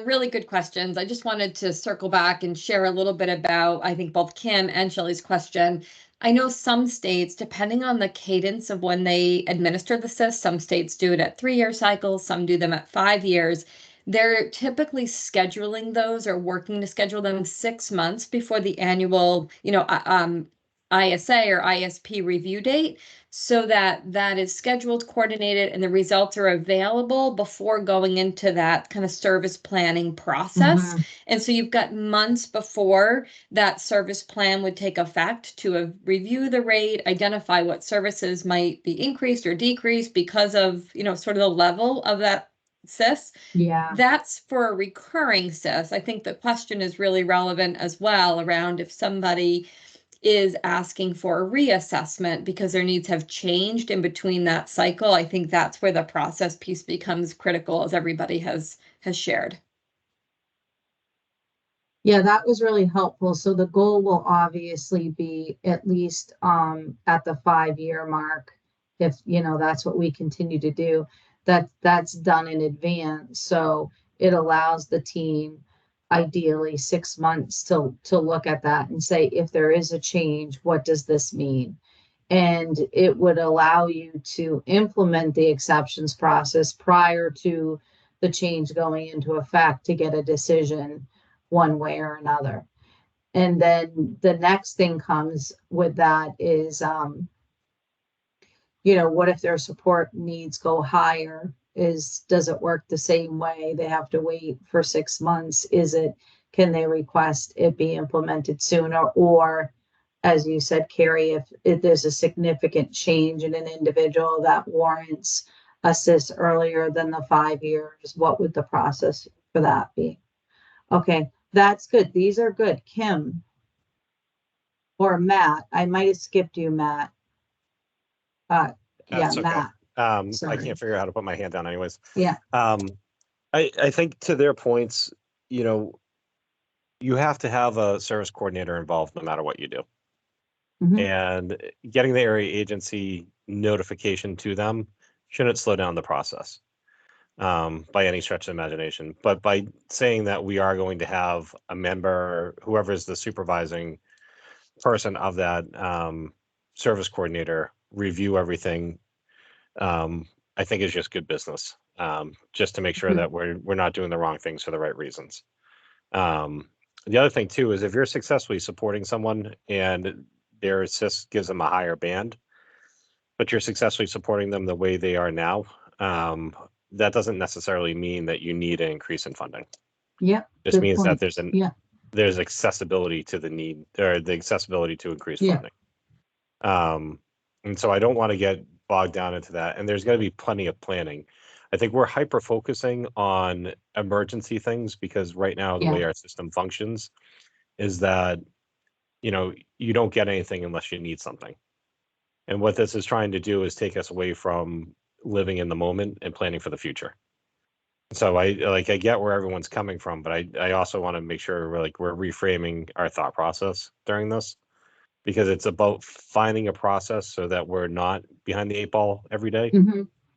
Really good questions. I just wanted to circle back and share a little bit about, I think, both Kim and Shelley's question. I know some states, depending on the cadence of when they administer the SIS, some states do it at 3-year cycles, some do them at 5 years. They're typically scheduling those or working to schedule them 6 months before the annual, ISA or ISP review date, so that that is scheduled, coordinated, and the results are available before going into that kind of service planning process. And so you've got months before that service plan would take effect to review the rate, identify what services might be increased or decreased because of, sort of the level of that SIS. Yeah. That's for a recurring SIS. I think the question is really relevant as well around if somebody is asking for a reassessment because their needs have changed in between that cycle. I think that's where the process piece becomes critical, as everybody has shared. Yeah, that was really helpful. So the goal will obviously be at least at the 5-year mark, if that's what we continue to do. That's done in advance. So it allows the team ideally 6 months to look at that and say, if there is a change, what does this mean? And it would allow you to implement the exceptions process prior to the change going into effect to get a decision one way or another. And then the next thing comes with that is, what if their support needs go higher? Does it work the same way? They have to wait for 6 months. Can they request it be implemented sooner? Or, as you said, Carrie, if there's a significant change in an individual that warrants assist earlier than the 5 years, what would the process for that be? Okay, that's good. These are good. Kim or Matt. I might have skipped you, Matt. Yeah, That's okay. Matt. I Sorry. can't figure out how to put my hand down anyways. Yeah. I think to their points, you have to have a service coordinator involved no matter what you do. Mhm. And getting the area agency notification to them shouldn't slow down the process by any stretch of imagination. But by saying that we are going to have a member, whoever is the supervising person of that service coordinator, review everything, I think is just good business, just to make sure that we're not doing the wrong things for the right reasons. The other thing too is if you're successfully supporting someone and their assist gives them a higher band, but you're successfully supporting them the way they are now, that doesn't necessarily mean that you need an increase in funding. Yeah. Just means that there's accessibility to the need, or the accessibility to increase funding. And so I don't want to get bogged down into that. And there's going to be plenty of planning. I think we're hyper focusing on emergency things because right now the way our system functions is that, you don't get anything unless you need something. And what this is trying to do is take us away from living in the moment and planning for the future. So I get where everyone's coming from, but I also want to make sure we're reframing our thought process during this, because it's about finding a process so that we're not behind the 8 ball every day.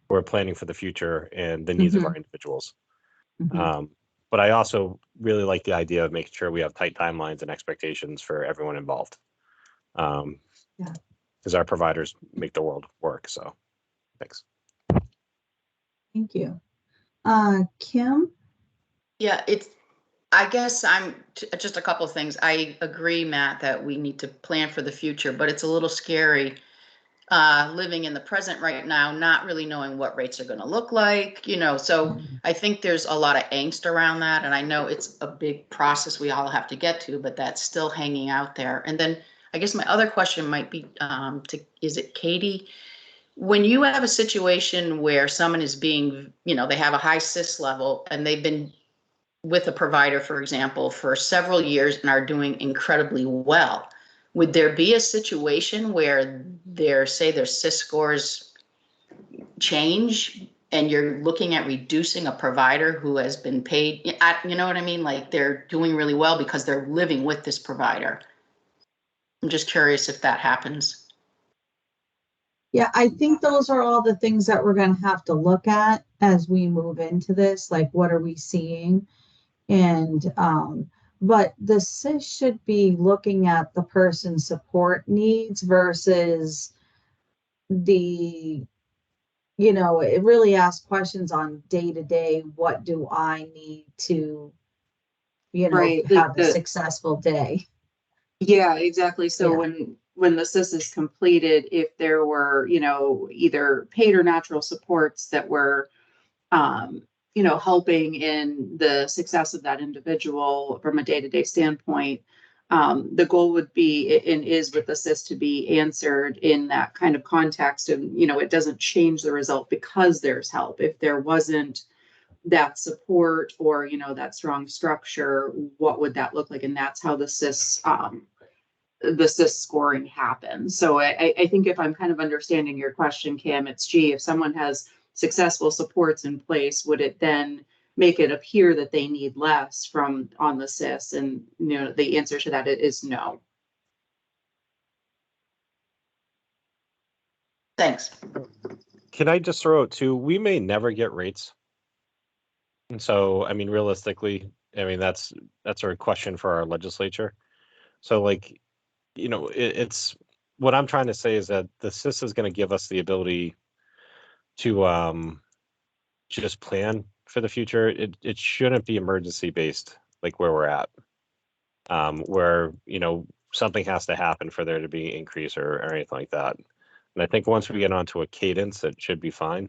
We're planning for the future and the needs of our individuals. But I also really like the idea of making sure we have tight timelines and expectations for everyone involved. Because our providers make the world work. So thanks. Thank you. Kim? Yeah, I guess just a couple of things. I agree, Matt, that we need to plan for the future, but it's a little scary living in the present right now, not really knowing what rates are going to look like, so I think there's a lot of angst around that. And I know it's a big process we all have to get to, but that's still hanging out there. And then I guess my other question might be is it Katie? When you have a situation where someone is being, they have a high CIS level and they've been with a provider, for example, for several years and are doing incredibly well, would there be a situation where their CIS scores change and you're looking at reducing a provider who has been paid, you know what I mean? Like they're doing really well because they're living with this provider. I'm just curious if that happens. Yeah, I think those are all the things that we're going to have to look at as we move into this. Like, what are we seeing? And, but the CIS should be looking at the person's support needs versus the, it really asks questions on day to day. What do I need to, Right, have a successful day? Yeah, exactly. So Yeah. when the CIS is completed, if there were, either paid or natural supports that were, helping in the success of that individual from a day-to-day standpoint, the goal would be and is with the CIS to be answered in that kind of context. And, it doesn't change the result because there's help. If there wasn't that support or, that strong structure, what would that look like? And that's how the CIS scoring happens. So I think if I'm kind of understanding your question, Cam, it's if someone has successful supports in place, would it then make it appear that they need less from on the CIS? And the answer to that is no. Thanks. Can I just throw out too, we may never get rates. And so, I mean, realistically, I mean, that's a question for our legislature. So like, it's what I'm trying to say is that the CIS is going to give us the ability to just plan for the future. It shouldn't be emergency based, like where we're at, where something has to happen for there to be increase or anything like that. And I think once we get onto a cadence, it should be fine.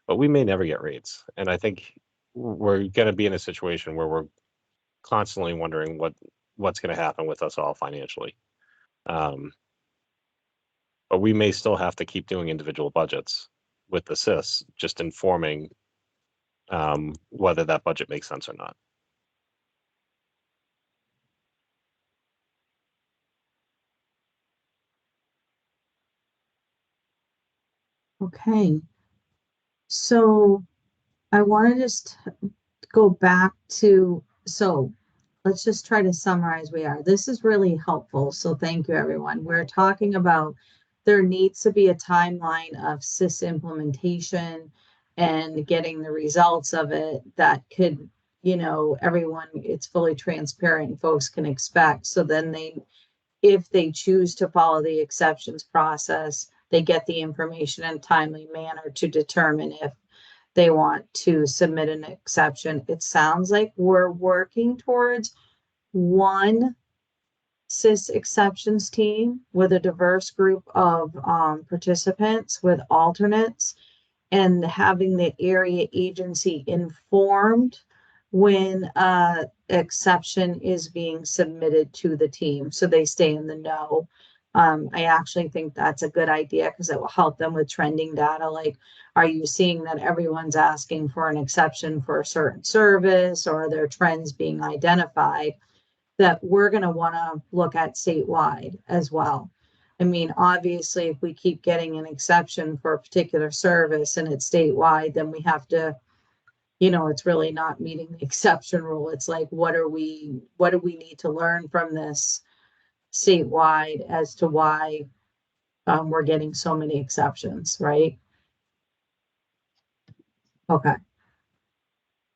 But we may never get rates, and I think we're going to be in a situation where we're constantly wondering what's going to happen with us all financially. But we may still have to keep doing individual budgets with the CIS, just informing whether that budget makes sense or not. Okay. So I want to just go back to, so let's just try to summarize this is really helpful. So thank you, everyone. We're talking about there needs to be a timeline of CIS implementation and getting the results of it that could, everyone, it's fully transparent and folks can expect. So then if they choose to follow the exceptions process, they get the information in a timely manner to determine if they want to submit an exception. It sounds like we're working towards one CIS exceptions team with a diverse group of participants with alternates, and having the area agency informed when exception is being submitted to the team so they stay in the know. I actually think that's a good idea because it will help them with trending data. Like, are you seeing that everyone's asking for an exception for a certain service, or are there trends being identified that we're going to want to look at statewide as well? I mean, obviously, if we keep getting an exception for a particular service and it's statewide, then we have to, it's really not meeting the exception rule. It's like, what do we need to learn from this statewide as to why we're getting so many exceptions, right? Okay.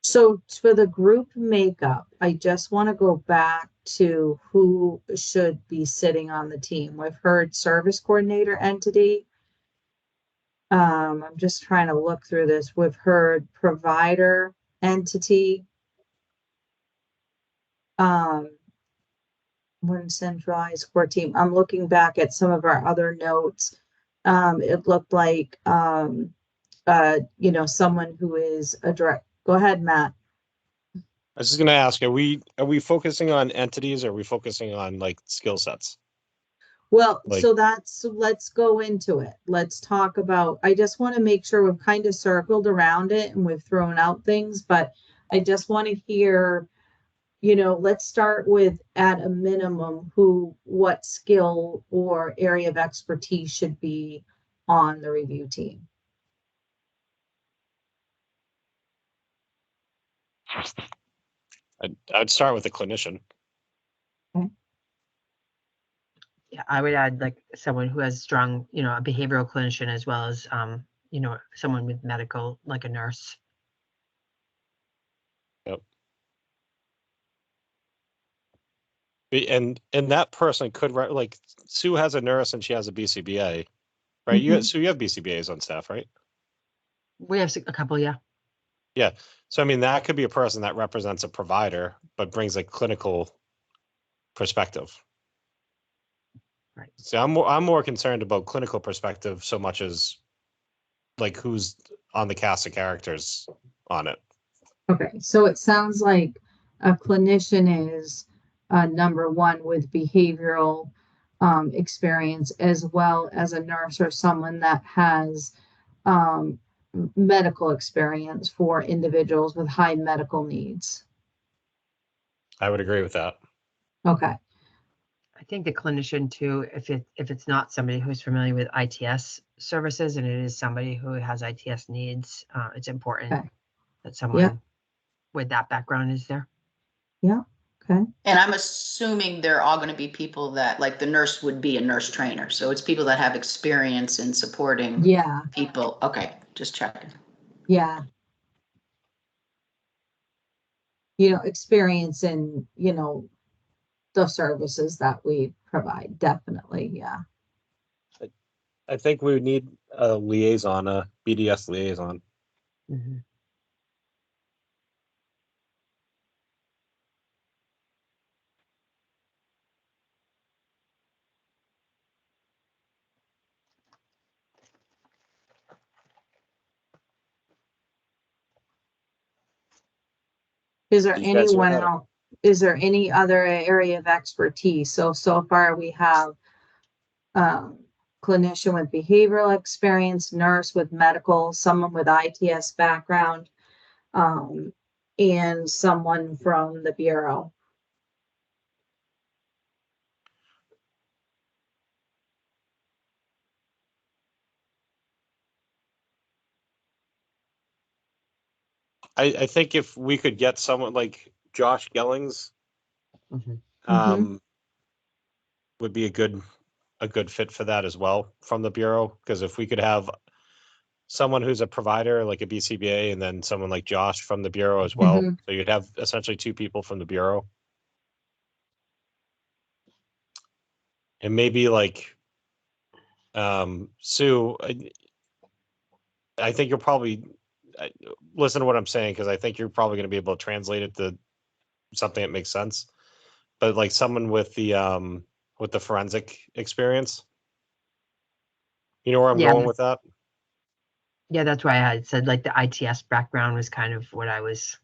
So for the group makeup, I just want to go back to who should be sitting on the team. We've heard service coordinator entity. I'm just trying to look through this. We've heard provider entity. One centralized core team. I'm looking back at some of our other notes. It looked like, someone who is a direct. Go ahead, Matt. I was just going to ask, are we focusing on entities, or are we focusing on like skill sets? Well, so let's go into it. Let's talk about, I just want to make sure we've kind of circled around it and we've thrown out things, but I just want to hear let's start with, at a minimum, what skill or area of expertise should be on the review team. I'd start with the clinician. Yeah, I would add like someone who has strong, a behavioral clinician as well as, someone with medical, like a nurse. Yep. And that person could like Sue has a nurse and she has a BCBA, right? Mhm. Sue, you have BCBAs on staff, right? We have a couple, yeah. Yeah. So I mean, that could be a person that represents a provider, but brings a clinical perspective. Right. See, I'm more concerned about clinical perspective so much as like who's on the cast of characters on it. Okay, so it sounds like a clinician is number one with behavioral experience, as well as a nurse or someone that has medical experience for individuals with high medical needs. I would agree with that. Okay. I think the clinician too, if it's not somebody who's familiar with ITS services and it is somebody who has ITS needs, it's important Okay. that someone with that background is there. Yeah. Okay. And I'm assuming they're all going to be people that, like, the nurse would be a nurse trainer. So it's people that have experience in supporting people. Okay, just checking. Yeah. Experience in, the services that we provide. Definitely. Yeah. I think we would need a liaison, a BDS liaison. Mm-hmm. Is there You guys hear anyone that? else? Is there any other area of expertise? So far we have clinician with behavioral experience, nurse with medical, someone with ITS background, and someone from the Bureau. I think if we could get someone like Josh Gellings, Mm-hmm. Would be a good fit for that as well from the Bureau. Because if we could have someone who's a provider like a BCBA and then someone like Josh from the Bureau as well, Mhm. so you'd have essentially two people from the Bureau. And maybe like Sue, I think you'll probably listen to what I'm saying, because I think you're probably going to be able to translate it to something that makes sense. But like someone with the forensic experience, you know where I'm Yeah. going with that? Yeah, that's why I had said like the ITS background was kind of what I was,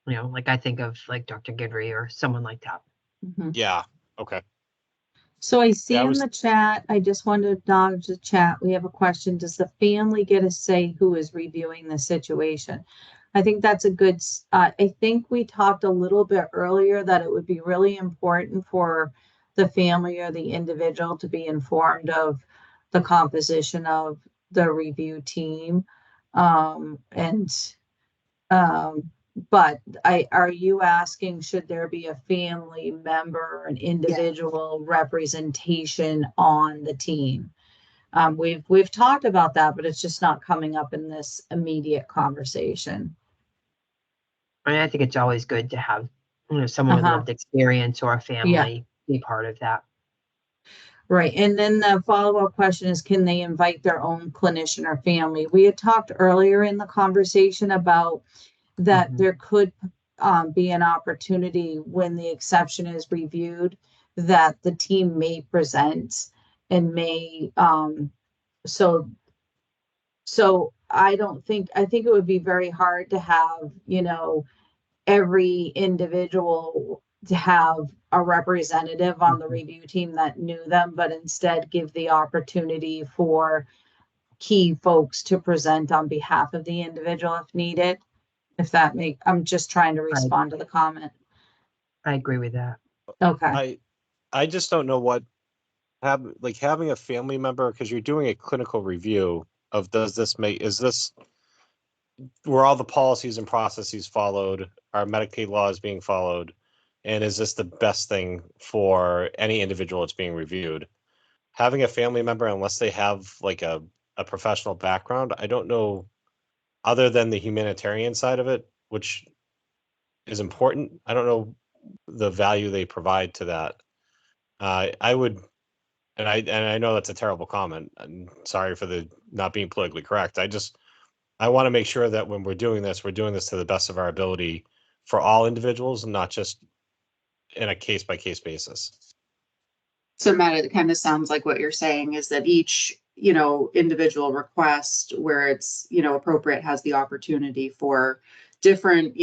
like I think of like Dr. Gidry or someone like that. Mhm. Yeah. Okay. So I see That in was- the chat, I just wanted to acknowledge the chat. We have a question. Does the family get a say who is reviewing the situation? I think that's a good, I think we talked a little bit earlier that it would be really important for the family or the individual to be informed of the composition of the review team. But are you asking, should there be a family member, an individual representation on the team? We've talked about that, but it's just not coming up in this immediate conversation. I mean, I think it's always good to have, someone with lived experience or a family be part of that. Right. And then the follow-up question is, can they invite their own clinician or family? We had talked earlier in the conversation about that there could be an opportunity when the exception is reviewed that the team may present and may so I think it would be very hard to have every individual to have a representative on the review team that knew them, but instead give the opportunity for key folks to present on behalf of the individual if needed. I'm just trying to respond to the comment. I agree with that. Okay. I just don't know what having a family member, because you're doing a clinical review of were all the policies and processes followed, are Medicaid laws being followed, and is this the best thing for any individual that's being reviewed? Having a family member, unless they have like a professional background, I don't know, other than the humanitarian side of it, which is important, I don't know the value they provide to that. I would, and I know that's a terrible comment. I'm sorry for the not being politically correct. I want to make sure that when we're doing this to the best of our ability for all individuals and not just in a case by case basis. So Matt, it kind of sounds like what you're saying is that each, individual request where it's, appropriate has the opportunity for different,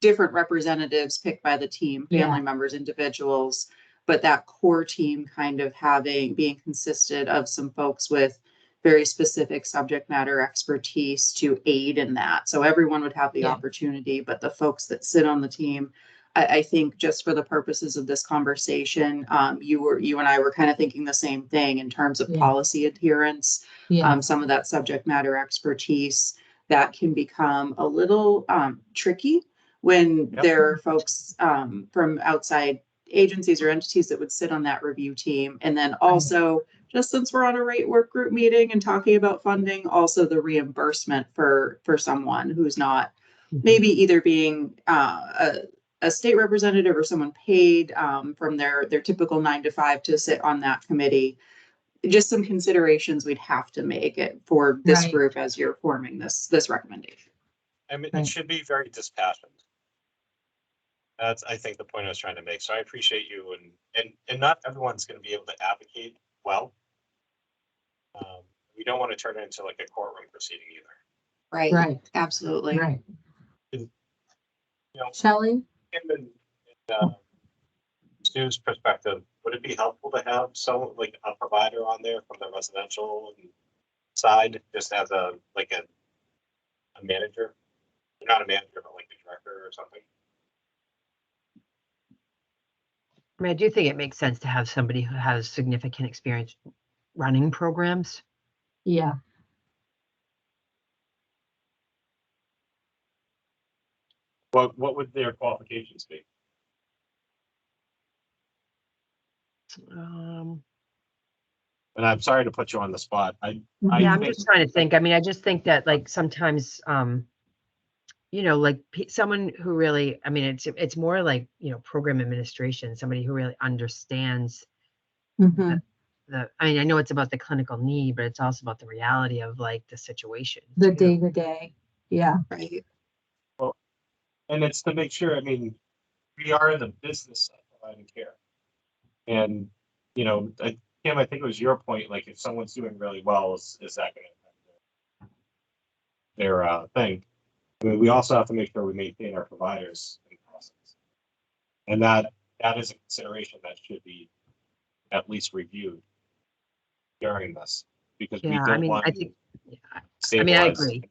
different representatives picked by the team, family members, individuals, but that core team kind of being consisted of some folks with very specific subject matter expertise to aid in that. So everyone would have the opportunity, but the folks that sit on the team, I think just for the purposes of this conversation, you and I were kind of thinking the same thing in terms of policy adherence, some of that subject matter expertise that can become a little tricky when there are folks from outside agencies or entities that would sit on that review team. And then also, just since we're on a rate work group meeting and talking about funding, also the reimbursement for someone who's not maybe either being a state representative or someone paid from their typical 9 to 5 to sit on that committee. Just some considerations we'd have to make it for this group as you're forming this recommendation. I mean, it should be very dispassionate. That's, I think, the point I was trying to make. So I appreciate you, and not everyone's going to be able to advocate well. We don't want to turn it into like a courtroom proceeding either. Right. Absolutely. Right. Shelley? In Stu's perspective, would it be helpful to have someone like a provider on there from the residential side, just as a manager? Not a manager, but like a director or something. I mean, I do think it makes sense to have somebody who has significant experience running programs. Yeah. What would their qualifications be? And I'm sorry to put you on the spot. I'm just trying to think. I mean, I just think that like sometimes, like someone who really, I mean, it's more like, program administration, somebody who really understands I mean, I know it's about the clinical need, but it's also about the reality of like the situation. The day to day. Yeah. Right. Well, and it's to make sure, I mean, we are in the business of providing care. And, Kim, I think it was your point, like if someone's doing really well, is that going to affect their thing? I mean, we also have to make sure we maintain our providers in the process. And that is a consideration that should be at least reviewed during this, because we don't want I agree.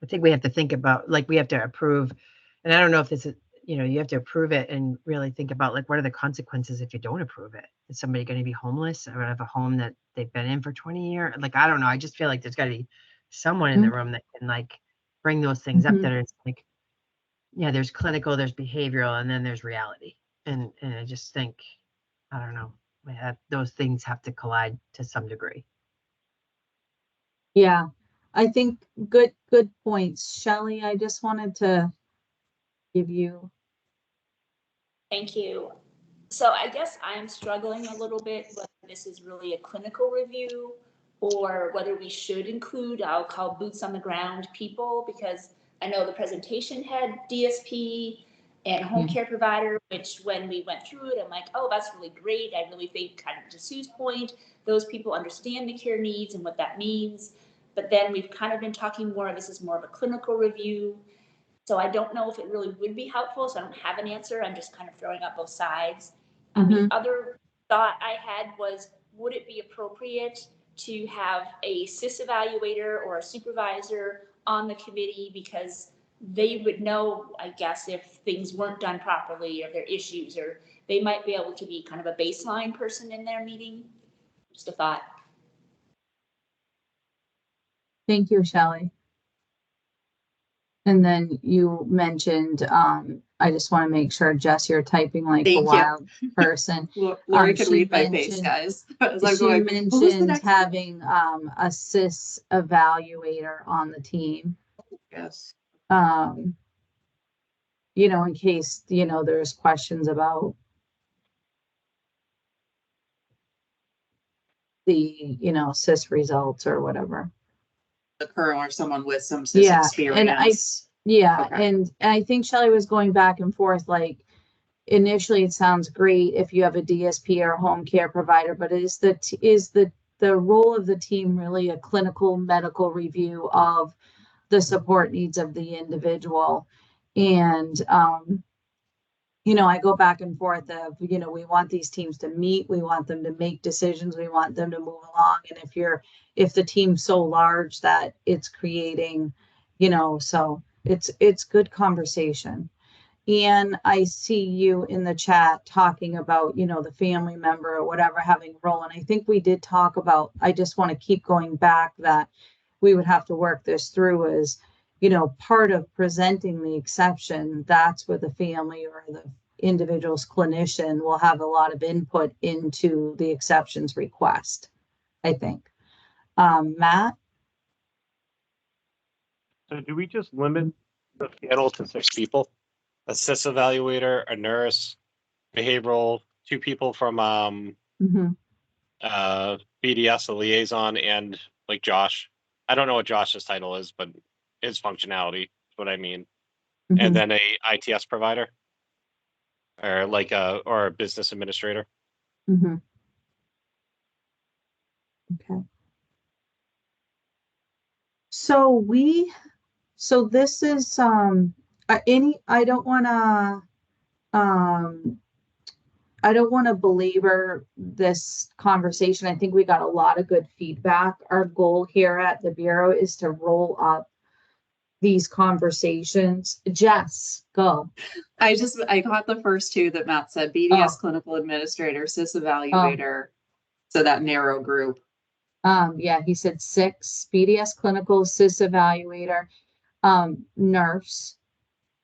I think we have to think about, like, we have to approve, and I don't know if this is, you have to approve it and really think about like, what are the consequences if you don't approve it? Is somebody going to be homeless or have a home that they've been in for 20 years? Like, I don't know. I just feel like there's got to be someone in the room that can like bring those things up, that it's like, there's clinical, there's behavioral, and then there's reality. And I just think, I don't know, those things have to collide to some degree. Yeah, I think good points. Shelley, I just wanted to give you. Thank you. So I guess I'm struggling a little bit whether this is really a clinical review or whether we should include, I'll call boots on the ground people, because I know the presentation had DSP and home care provider, which when we went through it, I'm like, oh, that's really great. I really think, kind of to Sue's point, those people understand the care needs and what that means. But then we've kind of been talking more, this is more of a clinical review. So I don't know if it really would be helpful. So I don't have an answer. I'm just kind of throwing up both sides. The other thought I had was, would it be appropriate to have a SIS evaluator or a supervisor on the committee? Because they would know, I guess, if things weren't done properly or there are issues, or they might be able to be kind of a baseline person in their meeting. Just a thought. Thank you, Shelley. And then you mentioned, I just want to make sure, Jess, you're typing like a Thank you. wild person. Lori could she read my face, mentioned- guys. As I'm She going, "What was the mentioned next-" having a CIS evaluator on the team. Yes. You know, in case, you know, there's questions about the, you know, CIS results or whatever. The current or someone with some CIS Yeah, experience. Okay. and I think Shelley was going back and forth, like, initially it sounds great if you have a DSP or a home care provider, but is the role of the team really a clinical medical review of the support needs of the individual? And you know, I go back and forth of, you know, we want these teams to meet, we want them to make decisions, we want them to move along. And if the team's so large that it's creating, you know, so it's good conversation. And I see you in the chat talking about, you know, the family member or whatever having a role. And I think we did talk about, I just want to keep going back that we would have to work this through as, you know, part of presenting the exception. That's where the family or the individual's clinician will have a lot of input into the exceptions request, I think. Matt? So do we just limit the panel to 6 people? A CIS evaluator, a nurse, behavioral, 2 people from BDS, a liaison, and like Josh. I don't know what Josh's title is, but his functionality is what I mean. And then a ITS provider or like a business administrator. Okay. So this is I don't want to belabor this conversation. I think we got a lot of good feedback. Our goal here at the Bureau is to roll up these conversations. Jess, go. I got the first 2 that Matt said, BDS clinical administrator, CIS evaluator. So that narrow group. Yeah, he said 6, BDS clinical, CIS evaluator, nurse.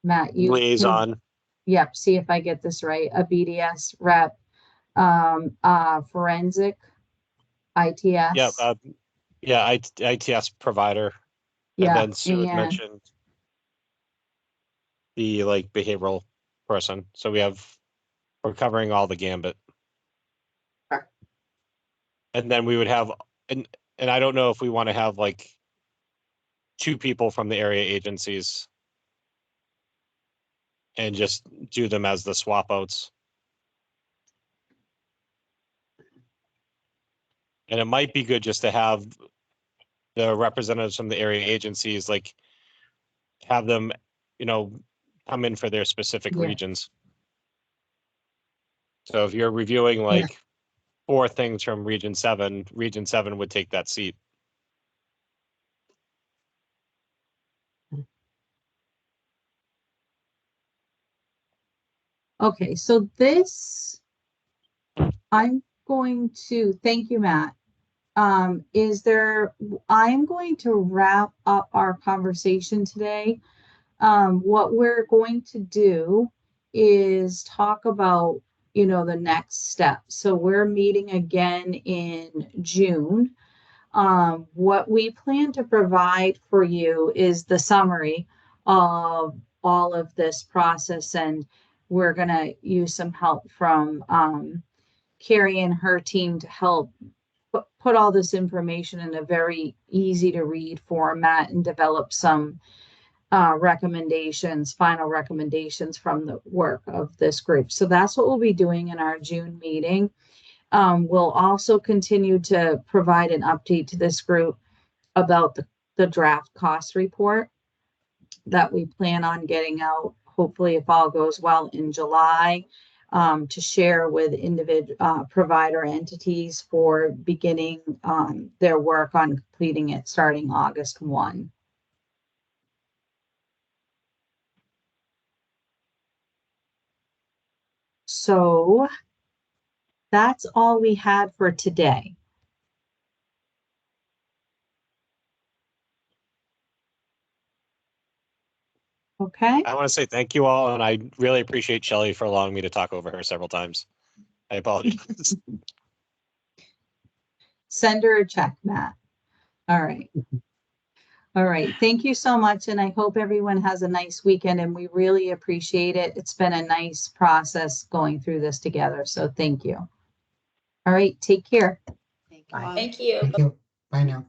Matt, you liaison. Yep, see if I get this right. A BDS rep, forensic, ITS. ITS provider. Yeah, And then Sue had and mentioned the like behavioral person. So we're covering all the gambit. Okay. And then we would have, and I don't know if we want to have like 2 people from the area agencies and just do them as the swap outs. And it might be good just to have the representatives from the area agencies, like have them, you know, come in for their specific regions. So if you're reviewing like 4 things from Region 7 would take that seat. Okay, so I'm going to, thank you, Matt. I'm going to wrap up our conversation today. What we're going to do is talk about, you know, the next step. So we're meeting again in June. What we plan to provide for you is the summary of all of this process, and we're going to use some help from Carrie and her team to help put all this information in a very easy to read format and develop some final recommendations from the work of this group. So that's what we'll be doing in our June meeting. We'll also continue to provide an update to this group about the draft cost report that we plan on getting out, hopefully if all goes well, in July, to share with individual provider entities for beginning their work on completing it starting August 1. So that's all we had for today. Okay. I want to say thank you all, and I really appreciate Shelley for allowing me to talk over her several times. I apologize. Send her a check, Matt. All right. All right. Thank you so much. And I hope everyone has a nice weekend, and we really appreciate it. It's been a nice process going through this together. So thank you. All right. Take care. Thank you. Thank you. Bye now.